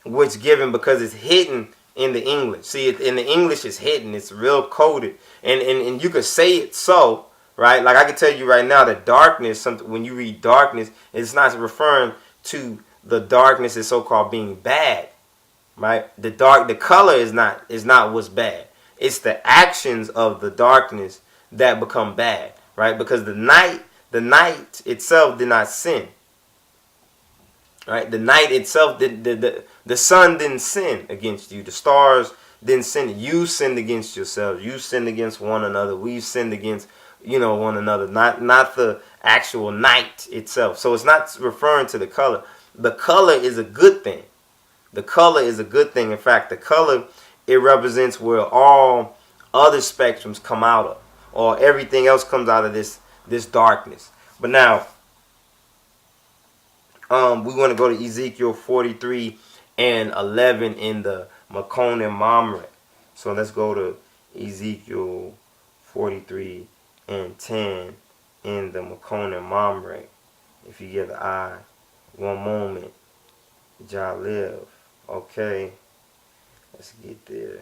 which given because it's hidden in the English. See, in the English it's hidden. It's real coded. And you could say it so, right? Like I can tell you right now that darkness, when you read darkness, it's not referring to the darkness as so-called being bad. Right? The color is not what's bad. It's the actions of the darkness that become bad, right? Because the night itself did not sin. Right? The night itself the sun didn't sin against you. The stars didn't sin. You sinned against yourselves. You sinned against one another. We've sinned against one another. Not the actual night itself. So it's not referring to the color. The color is a good thing. The color is a good thing. In fact, the color, it represents where all other spectrums come out of, or everything else comes out of this darkness. But now, we want to go to Ezekiel 43 and 11 in the Makon and Mamre. So let's go to Ezekiel 43 and 10 in the Makon and Mamre. If you give the eye one moment, Jah live. Okay, let's get there.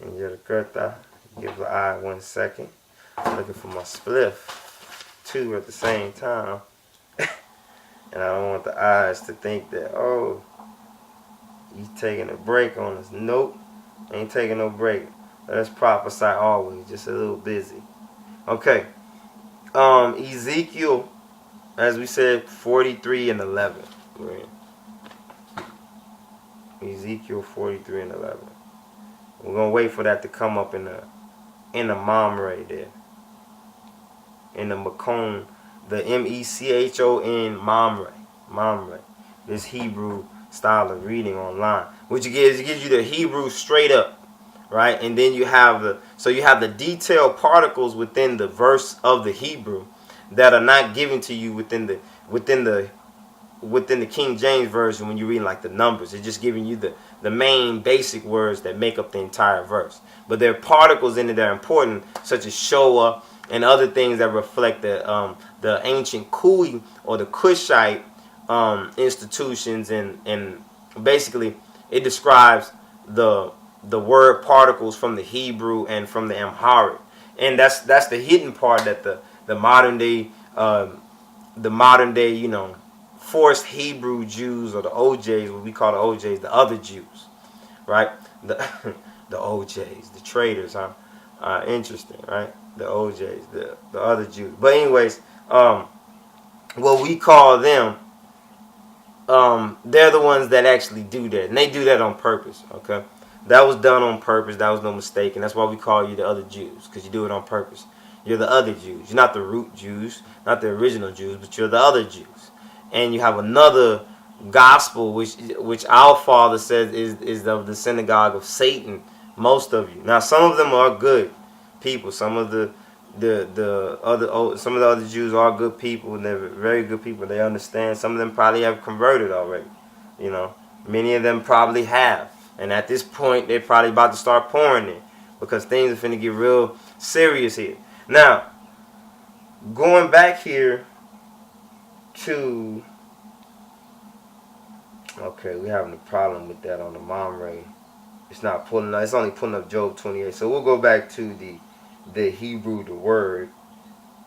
And Yadakurta, give the eye 1 second. I'm looking for my spliff, 2 at the same time. And I don't want the eyes to think that, oh, he's taking a break on us. Nope, ain't taking no break. Let's prophesy always, just a little busy. Okay, Ezekiel, as we said, 43 and 11. We're in Ezekiel 43 and 11. We're gonna wait for that to come up in the Mamre there, in the Mekon, the Mechon Mamre, Mamre. This Hebrew style of reading online, which it gives you the Hebrew straight up, right? And then you have the detailed particles within the verse of the Hebrew that are not given to you within the King James version when you're reading like the numbers. It's just giving you the main basic words that make up the entire verse. But there are particles in it that are important, such as Shoah and other things that reflect the ancient Kui or the Kushite institutions, and basically it describes the word particles from the Hebrew and from the Amharic, and that's the hidden part that the modern day forced Hebrew Jews, or the OJs, what we call the OJs, the other Jews, right? The the OJs, the traitors, huh? Interesting, right? The OJs, the other Jews. But anyways, what we call them, they're the ones that actually do that, and they do that on purpose. Okay, that was done on purpose. That was no mistake, and that's why we call you the other Jews, because you do it on purpose. You're the other Jews. You're not the root Jews, not the original Jews, but you're the other Jews. And you have another gospel, which our Father says is of the synagogue of Satan. Most of you. Now, some of them are good people. Some of the other Jews are good people, and they're very good people. They understand. Some of them probably have converted already. You know, many of them probably have, and at this point, they're probably about to start pouring in, because things are finna get real serious here. Now, going back here to, okay, we're having a problem with that on the Mamre. It's not pulling up. It's only pulling up Job 28. So we'll go back to the Hebrew, the word,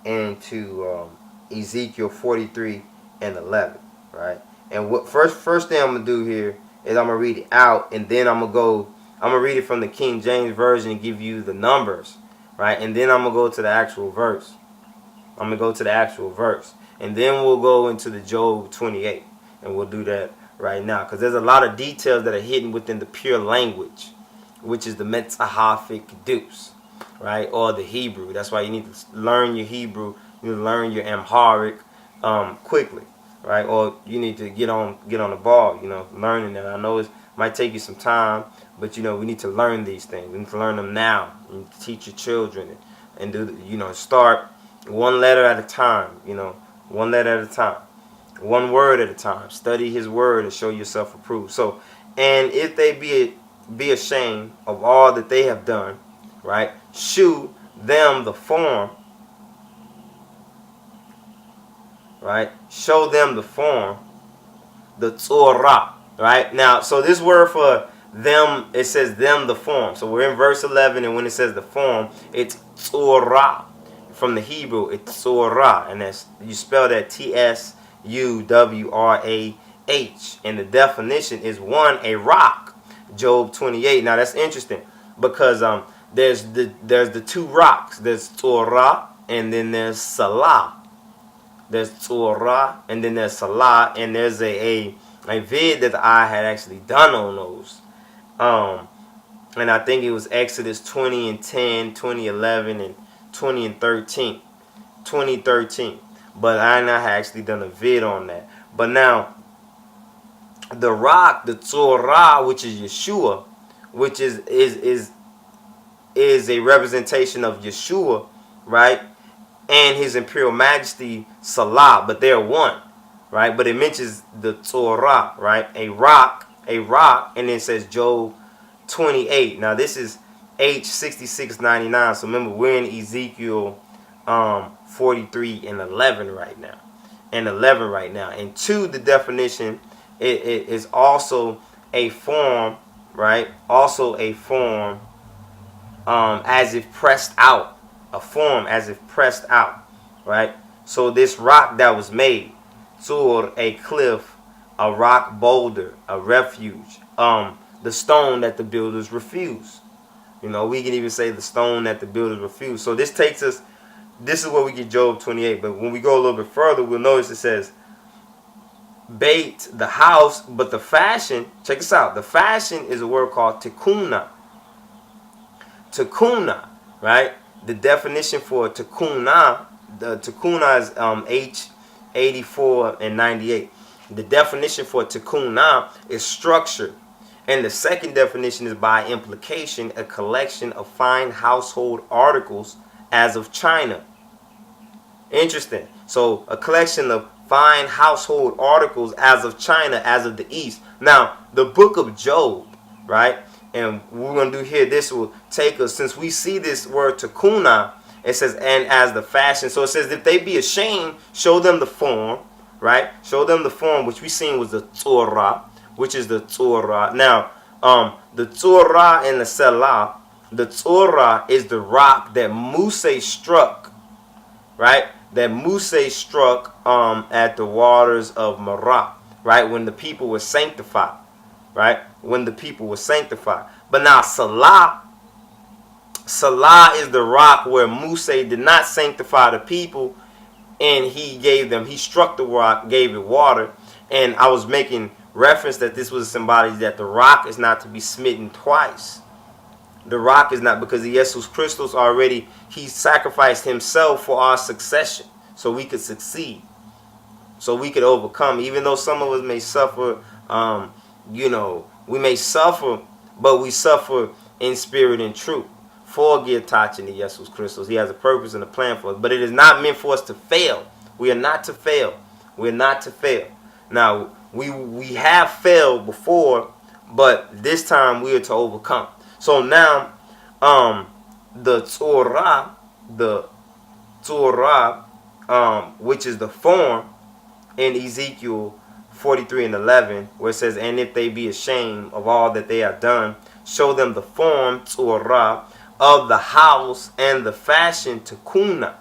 and to Ezekiel 43 and 11, right? And what first thing I'm gonna do here is I'm gonna read it out, and then I'm gonna read it from the King James version and give you the numbers, right? And then I'm gonna go to the actual verse. And then we'll go into the Job 28, and we'll do that right now, because there's a lot of details that are hidden within the pure language, which is the Metzahafic Deuce, right, or the Hebrew. That's why you need to learn your Hebrew. You need to learn your Amharic quickly, right? Or you need to get on the ball, learning that. I know it might take you some time, but we need to learn these things. We need to learn them now. You need to teach your children and do start one letter at a time. One letter at a time. One word at a time. Study his word and show yourself approved. So, and if they be ashamed of all that they have done, right? Shew them the form, right? Show them the form, the Torah, right? Now, so this word for them, it says them the form. So we're in verse 11, and when it says the form, it's Torah. From the Hebrew, it's Torah, and you spell that Tsuwrah, and the definition is one, a rock. Job 28. Now that's interesting, because there's the two rocks. There's Torah, and then there's Salah. There's Torah, and then there's Salah, and there's a vid that I had actually done on those. And I think it was Exodus 20 and 10, 2011, and 2013. But I had actually done a vid on that. But now, the rock, the Torah, which is Yeshua, which is a representation of Yeshua, right? And his imperial majesty, Salah, but they're one, right? But it mentions the Torah, right? A rock, and then it says Job 28. Now this is H6699. So remember, we're in Ezekiel 43 and 11 right now. And to the definition, it is also a form, right? Also a form as if pressed out. A form as if pressed out, right? So this rock that was made, Sur, a cliff, a rock boulder, a refuge, the stone that the builders refused. We can even say the stone that the builders refused. So this is where we get Job 28. But when we go a little bit further, we'll notice it says, bait the house, but the fashion, check this out. The fashion is a word called tikuna. Takuna, right? The definition for takuna, the takuna is H84 and 98. The definition for takuna is structure. And the second definition is by implication, a collection of fine household articles as of China. Interesting. So a collection of fine household articles as of China, as of the East. Now, the book of Job, right? And we're going to do here, this will take us, since we see this word takuna, it says, and as the fashion. So it says, if they be ashamed, show them the form, right? Show them the form, which we seen was the Torah, which is the Torah. Now, the Torah and the Selah, the Torah is the rock that Moses struck, right? That Moses struck at the waters of Marah, right? When the people were sanctified, right? When the people were sanctified. But now Salah is the rock where Moses did not sanctify the people, and he struck the rock, gave it water. And I was making reference that this was symbolic that the rock is not to be smitten twice. The rock is not, because Jesus Christus already, he sacrificed himself for our succession so we could succeed, so we could overcome. Even though some of us may suffer, we may suffer, but we suffer in spirit and truth. For give touching to Jesus Christus. He has a purpose and a plan for us. But it is not meant for us to fail. We are not to fail. We are not to fail. Now, we have failed before, but this time we are to overcome. So now, the Torah, which is the form in Ezekiel 43 and 11, where it says, and if they be ashamed of all that they have done, show them the form, Torah, of the house and the fashion, Takuna.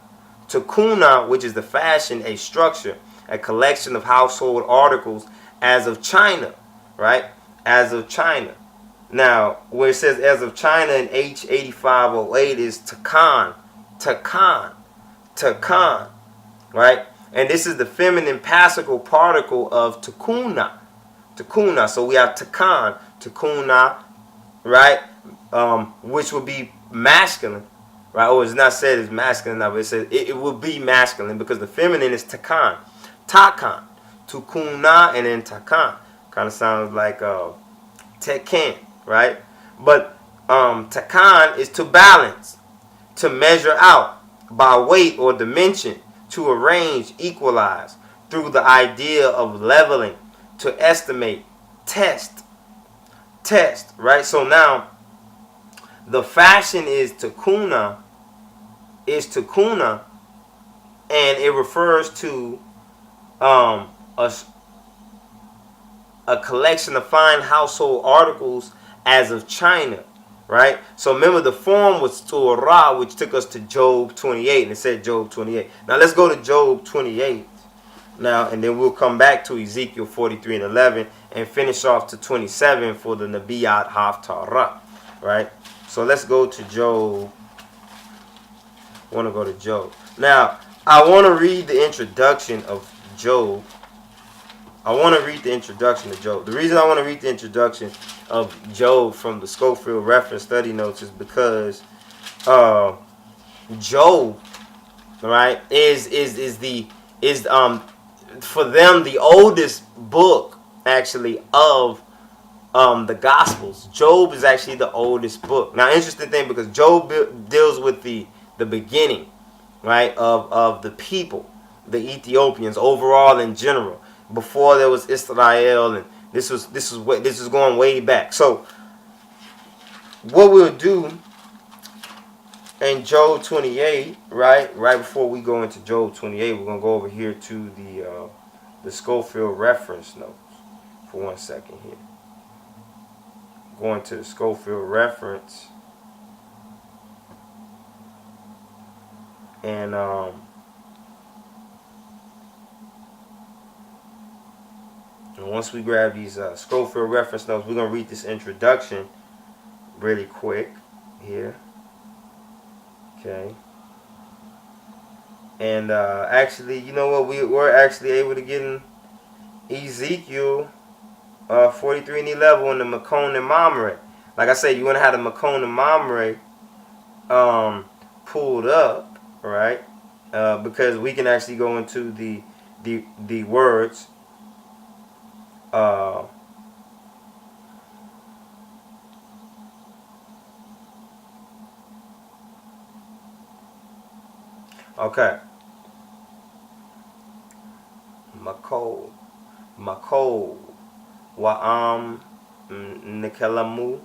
Takuna, which is the fashion, a structure, a collection of household articles as of China, right? As of China. Now, where it says as of China in H8508 is Takan, right? And this is the feminine passive particle of Takuna. So we have Takuna, right? Which would be masculine, right? Or it's not said it's masculine now, but it says it will be masculine because the feminine is Takan, Tukuna, and then Takan. Kind of sounds like Tekan, right? But Takan is to balance, to measure out by weight or dimension, to arrange, equalize, through the idea of leveling, to estimate, test, right? So now, the fashion is Takuna, and it refers to a collection of fine household articles as of China, right? So remember, the form was Torah, which took us to Job 28, and it said Job 28. Now let's go to Job 28 now, and then we'll come back to Ezekiel 43 and 11 and finish off to 27 for the Nebyat Haftara, right? So let's go to Job. I want to go to Job. Now, I want to read the introduction of Job. The reason I want to read the introduction of Job from the Schofield Reference Study Notes is because Job, right, is for them the oldest book actually of the Gospels. Job is actually the oldest book. Now, interesting thing, because Job deals with the beginning, right, of the people, the Ethiopians overall in general. Before there was Israel, and this is going way back. So, what we'll do in Job 28, right before we go into Job 28, we're gonna go over here to the Schofield Reference Notes for 1 second here. Going to the Schofield Reference, and once we grab these Schofield Reference Notes, we're going to read this introduction really quick here. Okay. And actually, you know what? We're actually able to get in Ezekiel 43 and 11 on the Makon and Mamre. Like I said, you want to have the Makon and Mamre pulled up, right? Because we can actually go into the words. Uh, okay, Makol, Makol, Wa'am, Nikelamu,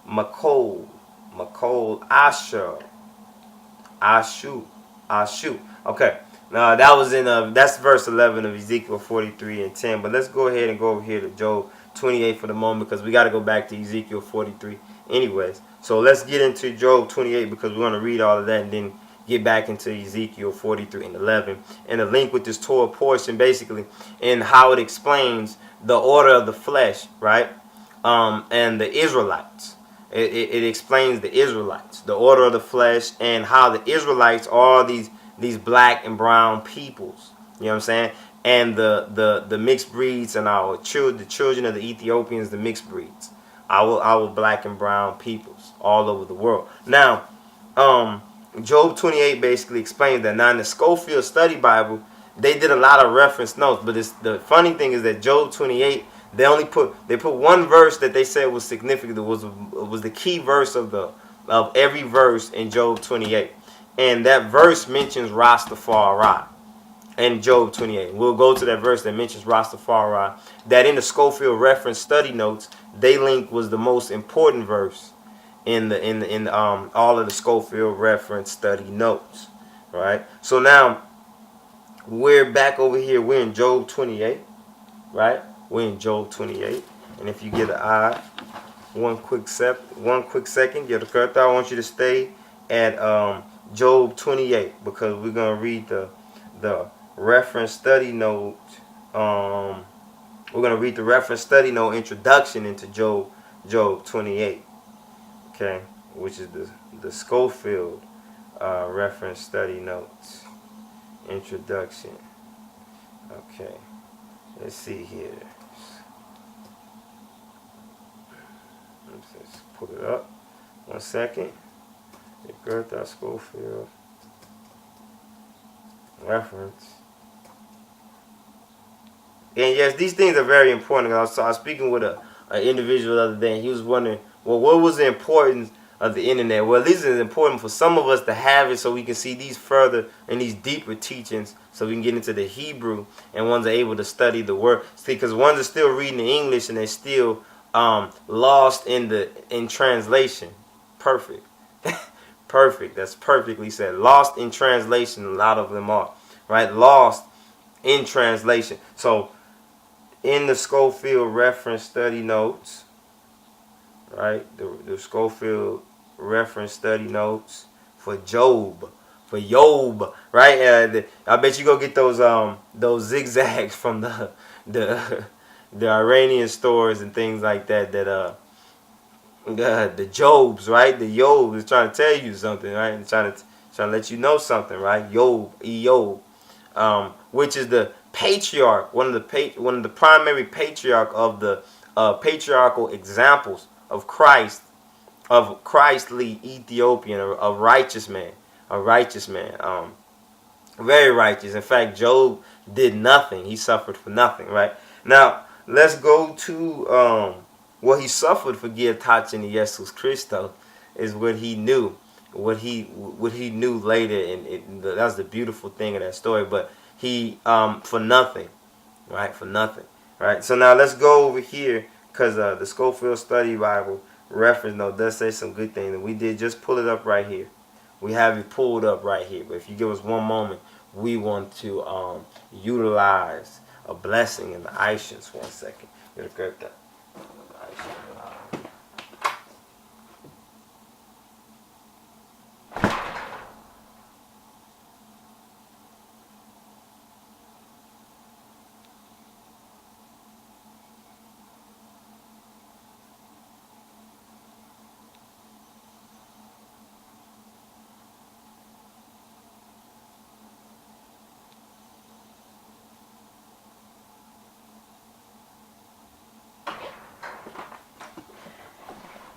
Makol, Makol, Asher, Ashu. Okay. Now that was in that's verse 11 of Ezekiel 43 and 10. But let's go ahead and go over here to Job 28 for the moment, because we got to go back to Ezekiel 43 anyways. So let's get into Job 28, because we're going to read all of that and then get back into Ezekiel 43 and 11 and the link with this Torah portion basically, and how it explains the order of the flesh, right? And the Israelites. It explains the Israelites, the order of the flesh, and how the Israelites are these black and brown peoples. You know what I'm saying? And the mixed breeds, and the children of the Ethiopians, the mixed breeds, our black and brown peoples all over the world. Now, Job 28 basically explains that. Now in the Schofield Study Bible, they did a lot of reference notes, but the funny thing is that Job 28, they put one verse that they said was significant. It was the key verse of every verse in Job 28, and that verse mentions Rastafari in Job 28. We'll go to that verse that mentions Rastafari. That in the Schofield reference study notes, they link was the most important verse in all of the Schofield reference study notes, right? So now we're back over here. We're in Job 28, right? We're in Job 28, and if you get an eye, one quick second, get a cut. I want you to stay at Job 28, because we're gonna read the reference study note. We're gonna read the reference study note introduction into Job 28. Okay, which is the Schofield reference study notes introduction. Okay, let's see here. Let's put it up. 1 second. Gertha Schofield reference. And yes, these things are very important. I was speaking with an individual the other day, and he was wondering, well, what was the importance of the internet? Well, at least it's important for some of us to have it, so we can see these further and these deeper teachings, so we can get into the Hebrew, and ones are able to study the word. See, because ones are still reading the English, and they're still lost in translation. Perfect. Perfect. That's perfectly said. Lost in translation. A lot of them are, right? Lost in translation. So in the Schofield reference study notes, right? The Schofield reference study notes for Job, right? I bet you go get those zigzags from the Iranian stores and things like that. The Jobs, right? The Job is trying to tell you something, right? And trying to let you know something, right? Job, which is the patriarch, one of the primary patriarch of the patriarchal examples of Christ, of Christly Ethiopian, a righteous man, very righteous. In fact, Job did nothing; he suffered for nothing, right? Now let's go to what he suffered for. Give touch in Jesus Christo is what he knew, what he knew later, and that's the beautiful thing of that story. But he for nothing, right? For nothing, right? So now let's go over here, because the Schofield Study Bible reference note does say some good things, and we did just pull it up right here. We have it pulled up right here. But if you give us one moment, we want to utilize a blessing in the Aishans. 1 second. You'll grab that.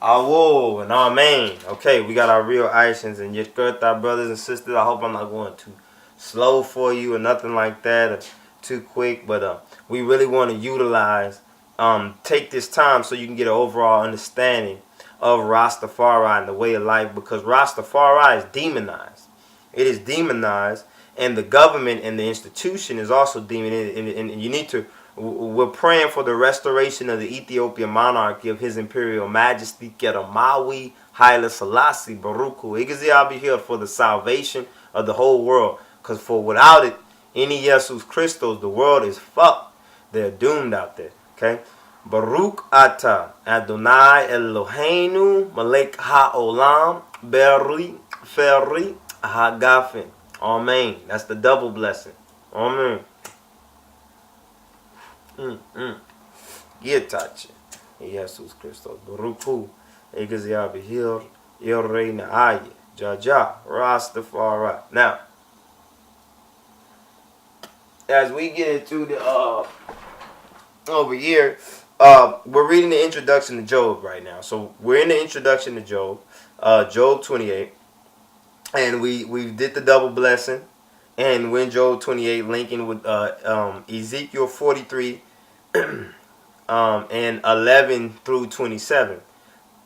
Awo and amen. Okay, we got our real Aishans and Yeshkurta brothers and sisters. I hope I'm not going too slow for you or nothing like that or too quick, but we really want to utilize, take this time so you can get an overall understanding of Rastafari and the way of life, because Rastafari is demonized. It is demonized, and the government and the institution is also demonized. And you need to. We're praying for the restoration of the Ethiopian monarchy of His Imperial Majesty Keramawi Haile Selassie Baruchu. I'll be here for the salvation of the whole world. Because for without it, any Jesus Christos, the world is fucked. They're doomed out there. Okay? Baruch Ata Adonai Eloheinu Malek HaOlam Beri Feri Hagafin. Amen. That's the double blessing. Amen. Yetache. Jesus Christos. Baruchu. Egeziah Behir. Irreina Aye. Jaja. Rastafari. Now, as we get into the over here, we're reading the introduction to Job right now. So we're in the introduction to Job, Job 28, and we did the double blessing, and we're in Job 28, linking with Ezekiel 43 and 11 through 27.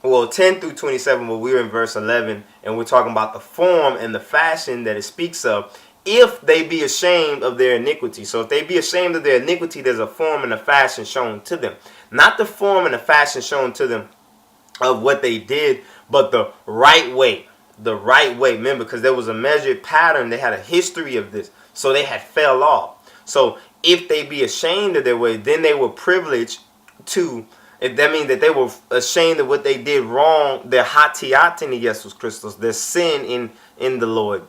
Well, 10 through 27, but we're in verse 11, and we're talking about the form and the fashion that it speaks of. If they be ashamed of their iniquity. So if they be ashamed of their iniquity, there's a form and a fashion shown to them. Not the form and the fashion shown to them of what they did, but the right way. The right way. Remember, because there was a measured pattern. They had a history of this. So they had fell off. So if they be ashamed of their way, then they were privileged to, if that means that they were ashamed of what they did wrong, their hatiyat in Jesus Christus, their sin in the Lord.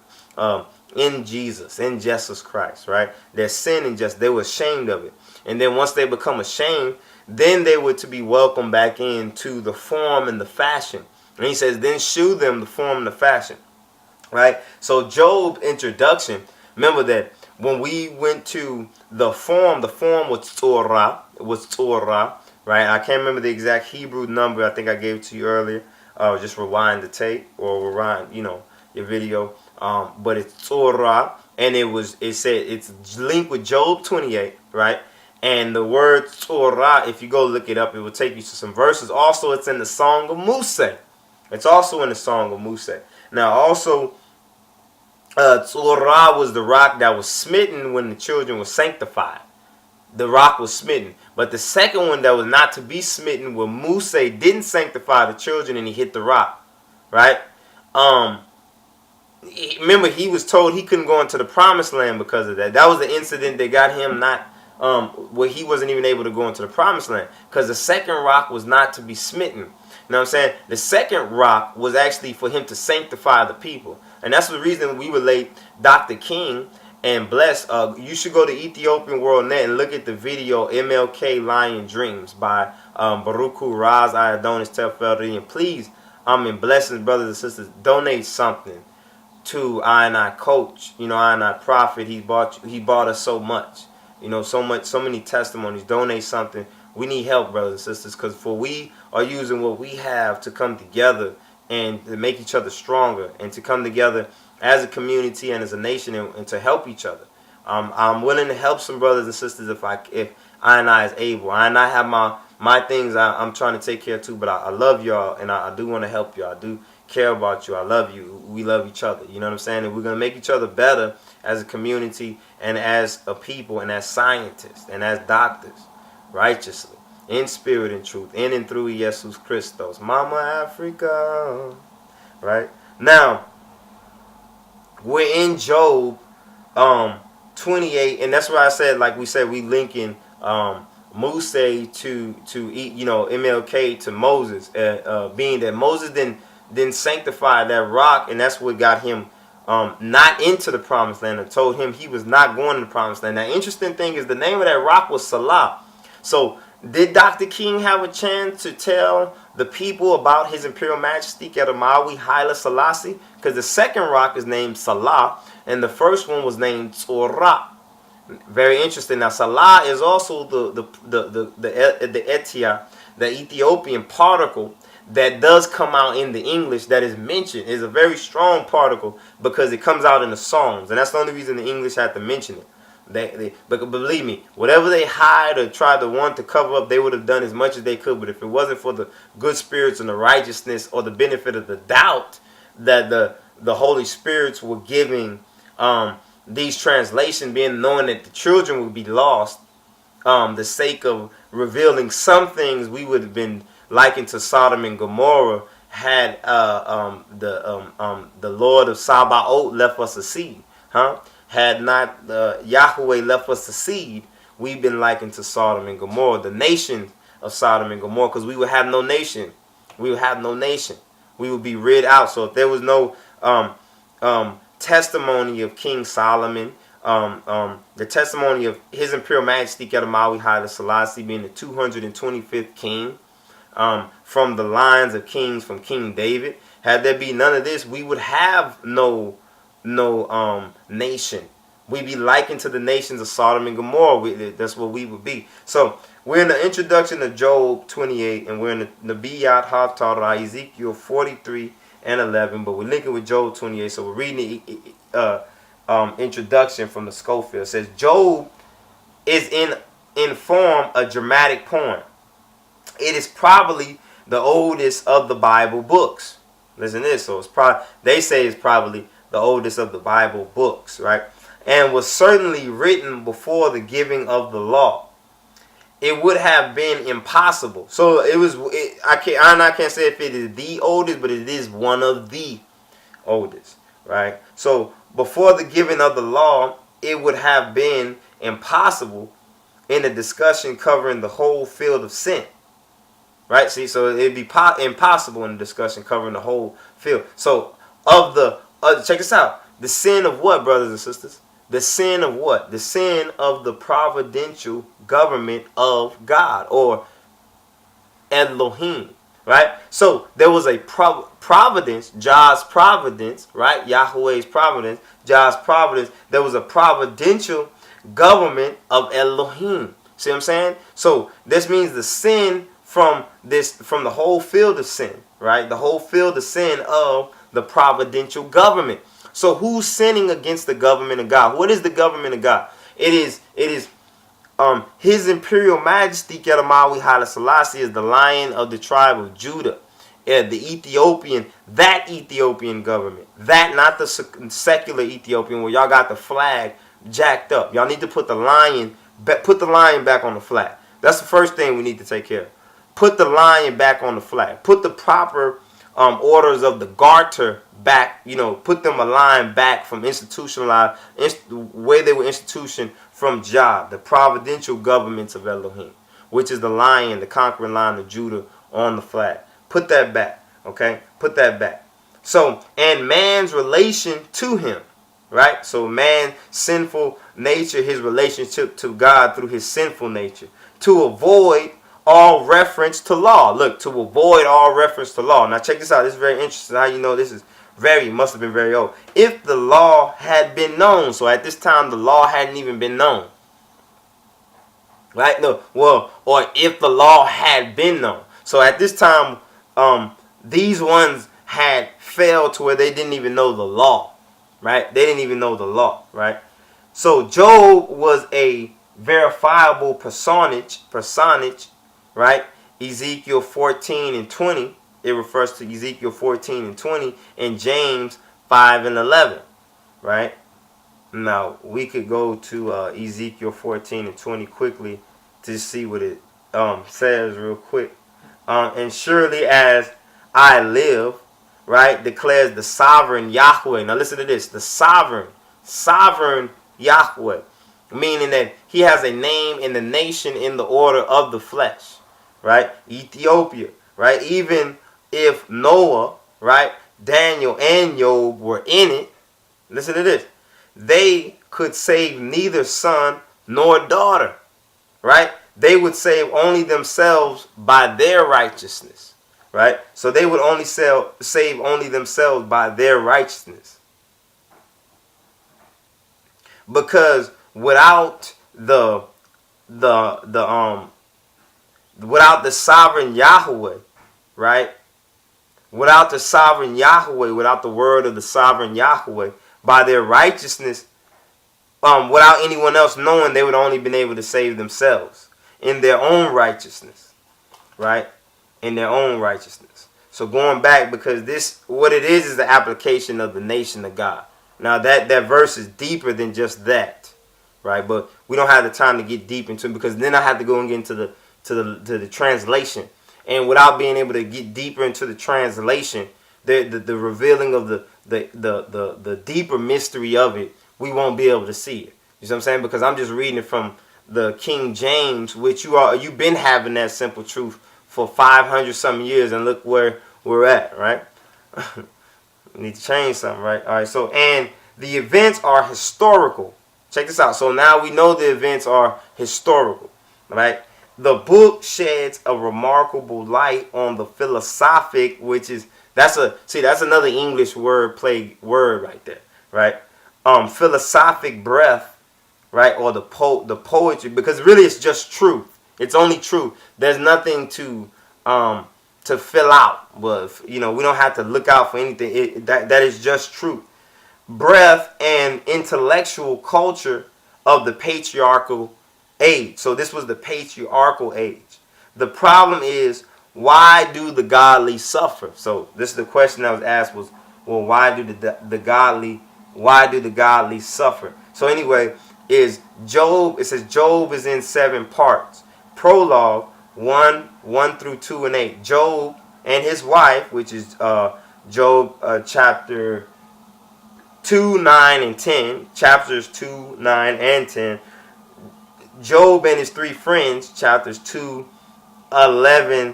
In Jesus Christ, right? Their sin and just, they were ashamed of it. And then once they become ashamed, then they were to be welcomed back into the form and the fashion. And he says, then shew them the form and the fashion, right? So Job introduction, remember that when we went to the form was Torah, right? I can't remember the exact Hebrew number. I think I gave it to you earlier. Just rewind the tape or rewind, your video. But it's Torah, and it said it's linked with Job 28, right? And the word Torah, if you go look it up, it will take you to some verses. Also, it's in the Song of Musa. It's also in the Song of Musa. Now, also, Torah was the rock that was smitten when the children were sanctified. The rock was smitten. But the second one that was not to be smitten, when Musa didn't sanctify the children and he hit the rock, right? Remember, he was told he couldn't go into the promised land because of that. That was the incident that got him not, where he wasn't even able to go into the promised land. Because the second rock was not to be smitten. You know what I'm saying? The second rock was actually for him to sanctify the people. And that's the reason we relate Dr. King and Bless. You should go to Ethiopian World Net and look at the video MLK Lion Dreams by Baruchu Raz Iadonis Telfeldi. And please, blessings, brothers and sisters, donate something to I Coach, I Prophet. He bought us so much, so many testimonies. Donate something. We need help, brothers and sisters, because for we are using what we have to come together and to make each other stronger, and to come together as a community and as a nation, and to help each other. I'm willing to help some brothers and sisters if I is able. I have my things I'm trying to take care of too, but I love y'all, and I do want to help y'all. I do care about you. I love you. We love each other. You know what I'm saying? And we're going to make each other better as a community and as a people and as scientists and as doctors, righteously, in spirit and truth, in and through Jesus Christos. Mama Africa. Right? Now, we're in Job 28, and that's why I said, like we said, we linking Musa to MLK to Moses, being that Moses didn't sanctify that rock, and that's what got him not into the promised land, and told him he was not going to the promised land. Now, interesting thing is the name of that rock was Salah. So did Dr. King have a chance to tell the people about His Imperial Majesty Keramawi Haile Selassie? Because the second rock is named Salah, and the first one was named Torah. Very interesting. Now, Salah is also the Etia, the Ethiopian particle that does come out in the English that is mentioned is a very strong particle because it comes out in the Psalms, and that's the only reason the English had to mention it. But believe me, whatever they hide or try to want to cover up, they would have done as much as they could. But if it wasn't for the good spirits and the righteousness or the benefit of the doubt that the Holy Spirits were giving these translations, being knowing that the children would be lost, the sake of revealing some things, we would have been likened to Sodom and Gomorrah had the Lord of Sabaoth left us a seed, Had not Yahweh left us a seed, we've been likened to Sodom and Gomorrah, the nation of Sodom and Gomorrah, because we would have no nation. We would have no nation. We would be rid out. So if there was no testimony of King Solomon, the testimony of His Imperial Majesty Kedamawi Haile Selassie being the 225th king, from the lines of kings from King David, had there be none of this, we would have no nation. We'd be likened to the nations of Sodom and Gomorrah. That's what we would be. So we're in the introduction of Job 28, and we're in the Nebyat, Haftara, Ezekiel 43 and 11, but we're linking with Job 28. So we're reading the introduction from the Schofield. It says Job is in form a dramatic poem. It is probably the oldest of the Bible books. Listen to this. So they say it's probably the oldest of the Bible books, right? And was certainly written before the giving of the law. It would have been impossible. So I can't say if it is the oldest, but it is one of the oldest, right? So before the giving of the law, it would have been impossible in a discussion covering the whole field of sin. Right? See, so it'd be impossible in a discussion covering the whole field. So check this out. The sin of what, brothers and sisters? The sin of what? The sin of the providential government of God, or Elohim, right? So there was a providence, Jah's providence, right? Yahweh's providence, Jah's providence. There was a providential government of Elohim. See what I'm saying? So this means the sin from the whole field of sin, right? The whole field of sin of the providential government. So who's sinning against the government of God? What is the government of God? It is His Imperial Majesty Kedamawi Haile Selassie is the Lion of the tribe of Judah. The Ethiopian government. That, not the secular Ethiopian where y'all got the flag jacked up. Y'all need to put the lion back on the flag. That's the first thing we need to take care of. Put the lion back on the flag. Put the proper orders of the garter back. Put them aligned back from institutionalized, where they were institution from Jah, the providential governments of Elohim, which is the lion, the conquering lion of Judah on the flag. Put that back. Okay? Put that back. So, and man's relation to him. Right? So man's sinful nature, his relationship to God through his sinful nature. To avoid all reference to law. Look, to avoid all reference to law. Now check this out. This is very interesting. How you know this is must have been very old. If the law had been known. So at this time the law hadn't even been known. Right? No. Well, or if the law had been known. So at this time, these ones had failed to where they didn't even know the law. Right? They didn't even know the law. Right? So Job was a verifiable personage, right? Ezekiel 14 and 20. It refers to Ezekiel 14 and 20 and James 5 and 11, right? Now, we could go to Ezekiel 14 and 20 quickly to see what it says real quick. And surely as I live, right, declares the sovereign Yahweh. Now listen to this. The sovereign Yahweh. Meaning that he has a name in the nation in the order of the flesh, right? Ethiopia, right? Even if Noah, right, Daniel and Job were in it, listen to this. They could save neither son nor daughter, right? They would save only themselves by their righteousness, right? So they would only save only themselves by their righteousness. Because without the sovereign Yahweh, right? without the sovereign Yahweh, without the word of the sovereign Yahweh, by their righteousness, without anyone else knowing, they would only been able to save themselves in their own righteousness, right? In their own righteousness. So going back, because this, what it is the application of the nation of God. Now that verse is deeper than just that, right? But we don't have the time to get deep into it, because then I have to go and get into the translation. And without being able to get deeper into the translation, the revealing of the deeper mystery of it, we won't be able to see it. You know what I'm saying? Because I'm just reading it from the King James, which you've been having that simple truth for 500 some years, and look where we're at, right? We need to change something, right? All right. So, and the events are historical. Check this out. So now we know the events are historical, right? The book sheds a remarkable light on the philosophic, which is that's another English word right there, right? Philosophic breath, right, or the poetry, because really it's just truth. It's only truth. There's nothing to fill out. But we don't have to look out for anything. That is just truth. Breath and intellectual culture of the patriarchal age. So this was the patriarchal age. The problem is, why do the godly suffer? So this is the question that was asked was, well, why do the godly suffer? So anyway, is Job, it says Job is in 7 parts. Prologue 1 through 2 and 8. Job and his wife, which is Job chapter 2, 9, and 10. Chapters 2, 9, and 10. Job and his 3 friends, chapters 2, 11,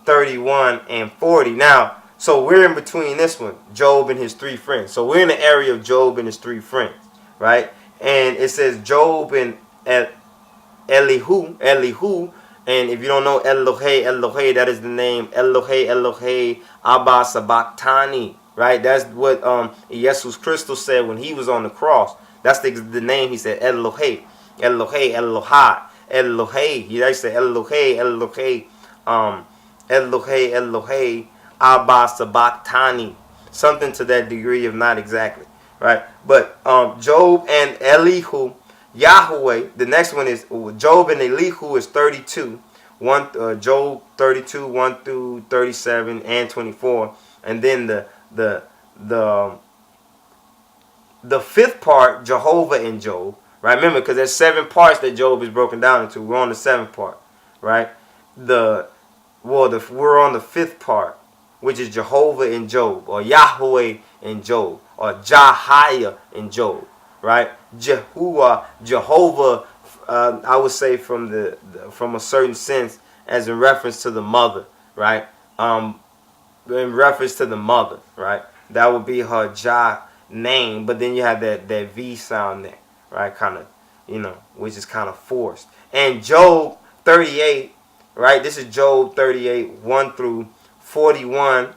31, and 40. Now, so we're in between this one, Job and his 3 friends. So we're in the area of Job and his 3 friends, right? And it says Job and Elihu, and if you don't know Elohe, that is the name Elohe Abba Sabachthani, right? That's what Jesus Christ said when he was on the cross. That's the name he said, Elohe, Elohai, Elohe. He actually said Elohe, Elohe Abba Sabachthani, something to that degree, if not exactly, right? But Job and Elihu, Yahweh. The next one is Job and Elihu is 32. Job 32, 1 through 37 and 24. And then the 5th part, Jehovah and Job. Right? Remember, because there's 7 parts that Job is broken down into. We're on the 7th part. Right? We're on the 5th part, which is Jehovah and Job, or Yahweh and Job, or Jahaya and Job. Right? Jehovah, I would say from a certain sense, as in reference to the mother, right? In reference to the mother, right? That would be her Jah name, but then you have that V sound there, right? Kind of, which is kind of forced. And Job 38, right? This is Job 38, 1 through 41,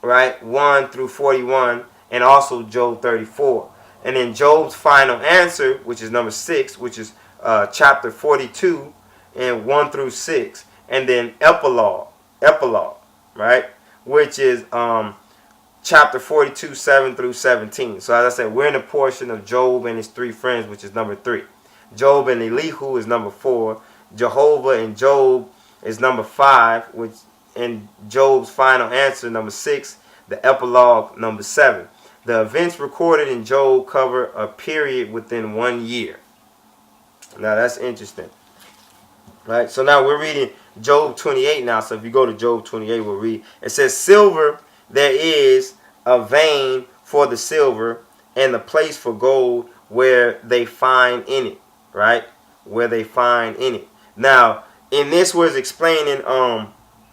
right? 1 through 41, and also Job 34. And then Job's final answer, which is number 6, which is chapter 42 and 1 through 6. And then epilogue, right? Which is chapter 42, 7 through 17. So as I said, we're in a portion of Job and his 3 friends, which is number 3. Job and Elihu is number 4. Jehovah and Job is number 5, which and Job's final answer, number 6. The epilogue, number 7. The events recorded in Job cover a period within 1 year. Now that's interesting. Right? So now we're reading Job 28 now. So if you go to Job 28, we'll read. It says, silver, there is a vein for the silver, and a place for gold where they find in it. Right? Where they find in it. Now, in this was explaining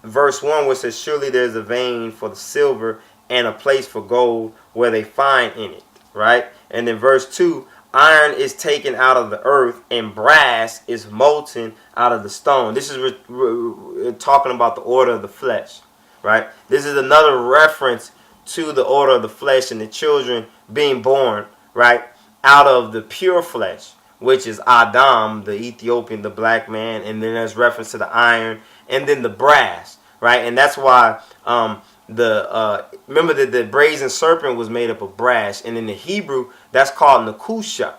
verse 1, where it says, surely there's a vein for the silver and a place for gold where they find in it, right? And then verse 2, iron is taken out of the earth and brass is molten out of the stone. This is talking about the order of the flesh, right? This is another reference to the order of the flesh and the children being born, right, out of the pure flesh, which is Adam, the Ethiopian, the black man, and then there's reference to the iron, and then the brass, right? And that's why remember that the brazen serpent was made up of brass, and in the Hebrew that's called Nakusha.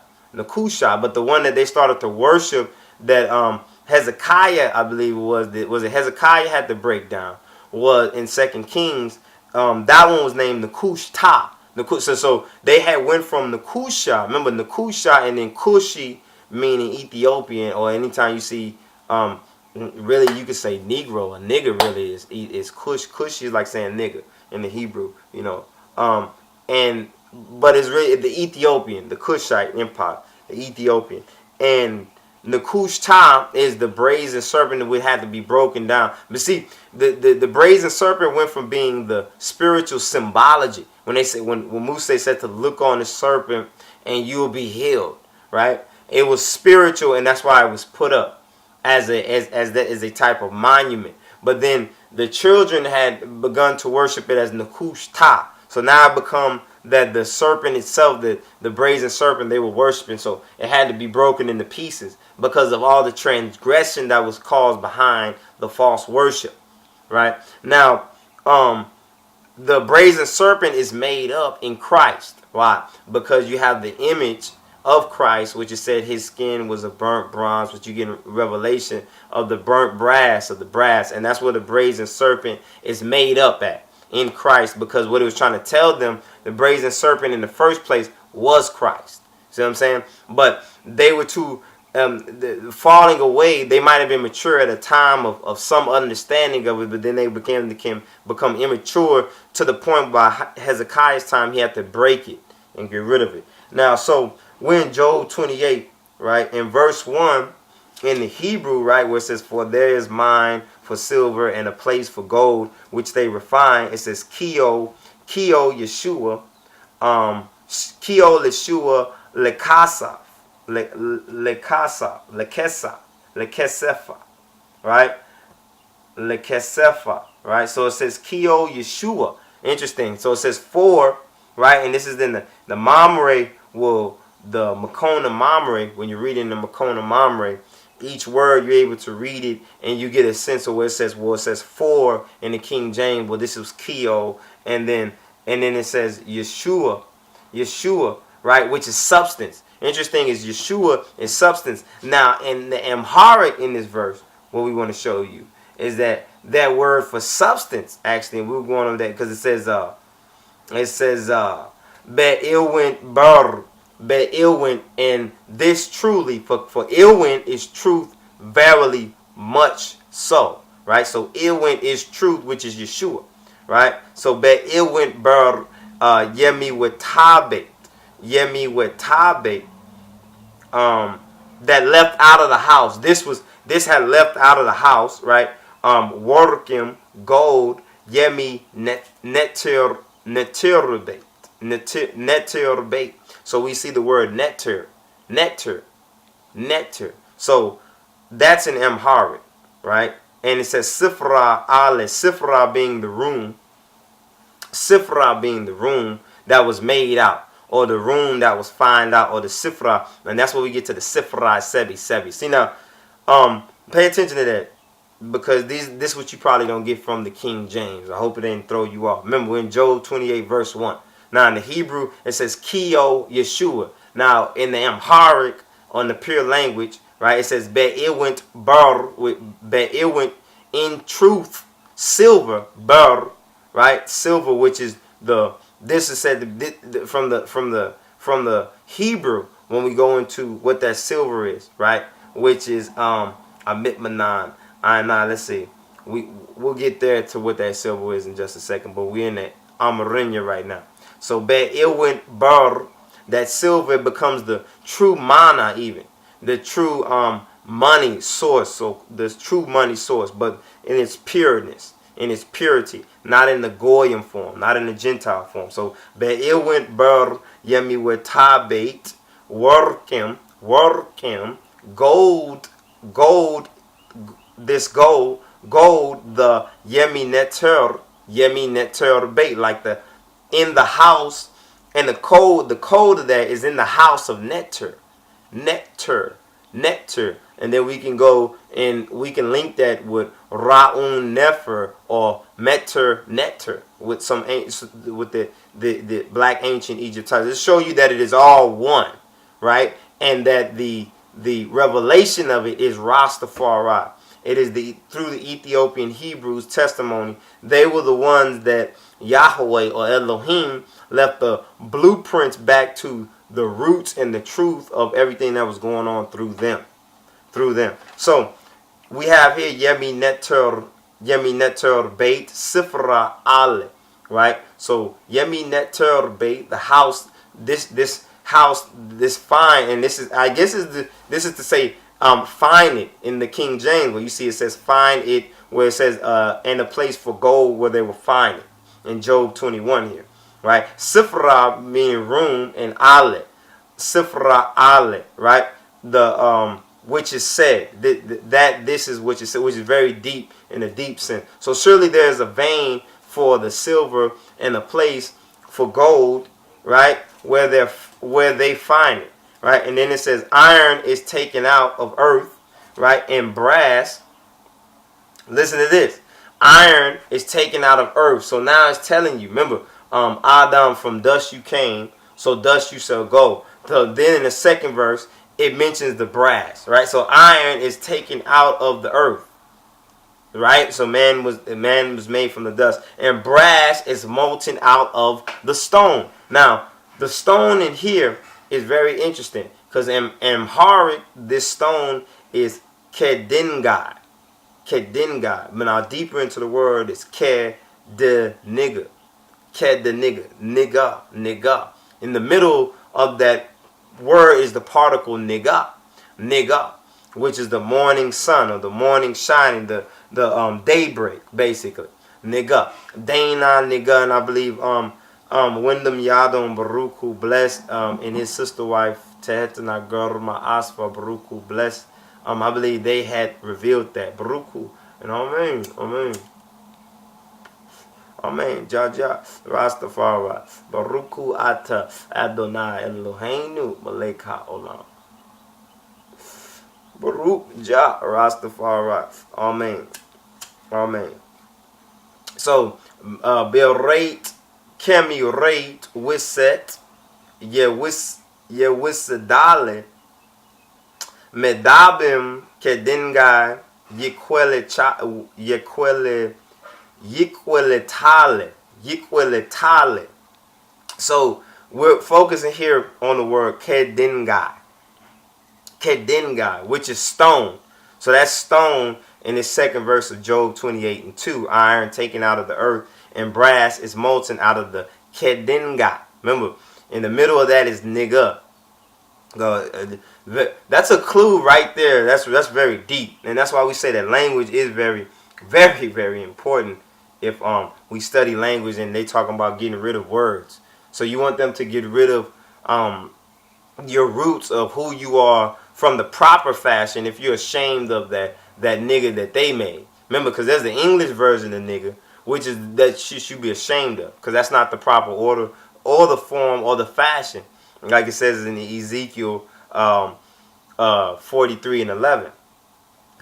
But the one that they started to worship, that Hezekiah, I believe it Hezekiah had to break down, was in Second Kings. That one was named Nakushta. So they had went from Nakusha. Remember Nakusha, and then Kushi, meaning Ethiopian, or anytime you see really you could say Negro. A nigger really is Kush. Kush is like saying nigger in the Hebrew, but it's really the Ethiopian, the Kushite Empire, the Ethiopian, and Nehushtan is the brazen serpent that would have to be broken down. But see, the brazen serpent went from being the spiritual symbology. When they say when Musa said to look on the serpent and you will be healed, right? It was spiritual, and that's why it was put up as a type of monument. But then the children had begun to worship it as Nehushta. So now it become that the serpent itself, the brazen serpent they were worshiping, so it had to be broken into pieces because of all the transgression that was caused behind the false worship. Right? Now, the brazen serpent is made up in Christ. Why? Because you have the image of Christ, which is said his skin was a burnt bronze, which you get in Revelation of the burnt brass of the brass, and that's where the brazen serpent is made up at, in Christ, because what it was trying to tell them, the brazen serpent in the first place was Christ. See what I'm saying? But they were too falling away. They might have been mature at a time of some understanding of it, but then they become immature to the point by Hezekiah's time he had to break it and get rid of it. Now, so we're in Job 28, right? In verse 1, in the Hebrew, right, where it says, for there is mine for silver and a place for gold, which they refine. It says, Kio Yeshua, Kio Yeshua Lekasa, Lekesefa, right? Lekesefa, right? So it says Kio Yeshua. Interesting. So it says for, right? And this is in the Mamre, the Makona Mamre, when you're reading the Makona Mamre, each word you're able to read it and you get a sense of where it says for in the King James. Well, this was Kio, and then it says Yeshua, right, which is substance. Interesting is Yeshua is substance. Now in the Amharic in this verse, what we want to show you is that word for substance actually, and we're going on that because it says Be'ilwint bar. Be'ilwint, and this truly, for Ilwint is truth, verily, much so, right? So Ilwint is truth, which is Yeshua, right? So Be'ilwint bar Yemi with Tabet, that left out of the house. This had left out of the house, right? Workim, gold, Yemi neterbait. So we see the word nectar. So that's in Amharic, right? And it says Sifra Ale, Sifra being the room that was made out, or the room that was found out, or the Sifra, and that's where we get to the Sifra Sebi. See now, pay attention to that, because this is what you probably don't get from the King James. I hope it didn't throw you off. Remember, we're in Job 28 verse 1. Now in the Hebrew, it says Kio Yeshua. Now in the Amharic, on the pure language, right, it says Be'ilwint bar, with Be'ilwint in truth, silver, bar, right, silver, which is this is said from the Hebrew when we go into what that silver is, right, which is amitmanan. Let's see, we'll get there to what that silver is in just a second, but we're in that Amarinya right now. So Be'ilwint bar, that silver becomes the true mana, even the true money source. So the true money source, but in its pureness, in its purity, not in the Goyim form, not in the Gentile form. So Be'ilwint bar Yemi Wetabait, workim, gold, this gold, the Yemi neter bait, like the in the house, and the code of that is in the house of nectar, And then we can go and we can link that with Ra'un Nefer or Meter Neter with some with the black ancient Egyptians. It show you that it is all one, right? And that the revelation of it is Rastafari. It is through the Ethiopian Hebrews testimony. They were the ones that Yahweh or Elohim left the blueprints back to the roots and the truth of everything that was going on through them. So we have here Yemi Neter Beit Sifra Ale, right? So Yemi Neter Beit, the house, this house, this fine, and this is, I guess this is to say find it in the King James, where you see it says find it, where it says and a place for gold where they will find it in Job 21 here, right? Sifra meaning room, and Ale, Sifra Ale, right? The which is said that this is which is said, which is very deep in a deep sense. So surely there is a vein for the silver and a place for gold, right? Where they find it, right? And then it says iron is taken out of earth, right? And brass. Listen to this. Iron is taken out of earth. So now it's telling you, remember, Adam, from dust you came, so dust you shall go. So then in the second verse, it mentions the brass, right? So iron is taken out of the earth, right? So man was made from the dust, and brass is molten out of the stone. Now, the stone in here is very interesting because in Amharic, this stone is kedingai. Kedingai. But now deeper into the word is ke de nigga. Ke de nigga. Nigga. Nigga. In the middle of that word is the particle nigga. Nigga. Which is the morning sun or the morning shining, the daybreak, basically. Nigga. Dana nigga, and I believe Wyndham Yadon Baruchu blessed and his sister wife Tehetana Gurma Asfa Baruchu blessed. I believe they had revealed that Baruchu, and Amen. Amen. Jaja Rastafari Baruchu Ata Adonai Eloheinu Maleka Olam. Baruch Ja Rastafari. Amen. So Berate Kemi rate wiset wisedale medabim kedingai yikwele. So we're focusing here on the word kedingai, which is stone. So that's stone in the second verse of Job 28:2. Iron taken out of the earth, and brass is molten out of the kedinga. Remember, in the middle of that is nigga. That's a clue right there. That's very deep, and that's why we say that language is very, very, very important. If we study language and they talking about getting rid of words, so you want them to get rid of your roots of who you are from the proper fashion. If you're ashamed of that nigga that they made, remember, because there's the English version of nigga, which is that you should be ashamed of, because that's not the proper order or the form or the fashion, like it says in the Ezekiel 43:11.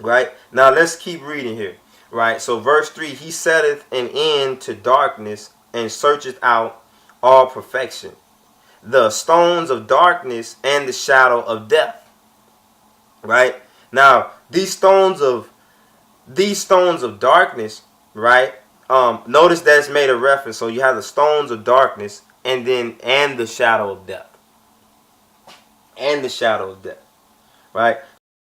Right? Now let's keep reading here. Right? So verse 3, he setteth an end to darkness and searcheth out all perfection, the stones of darkness and the shadow of death. Right? Now these stones of darkness, right? Notice that it's made a reference. So you have the stones of darkness and the shadow of death. And the shadow of death. Right?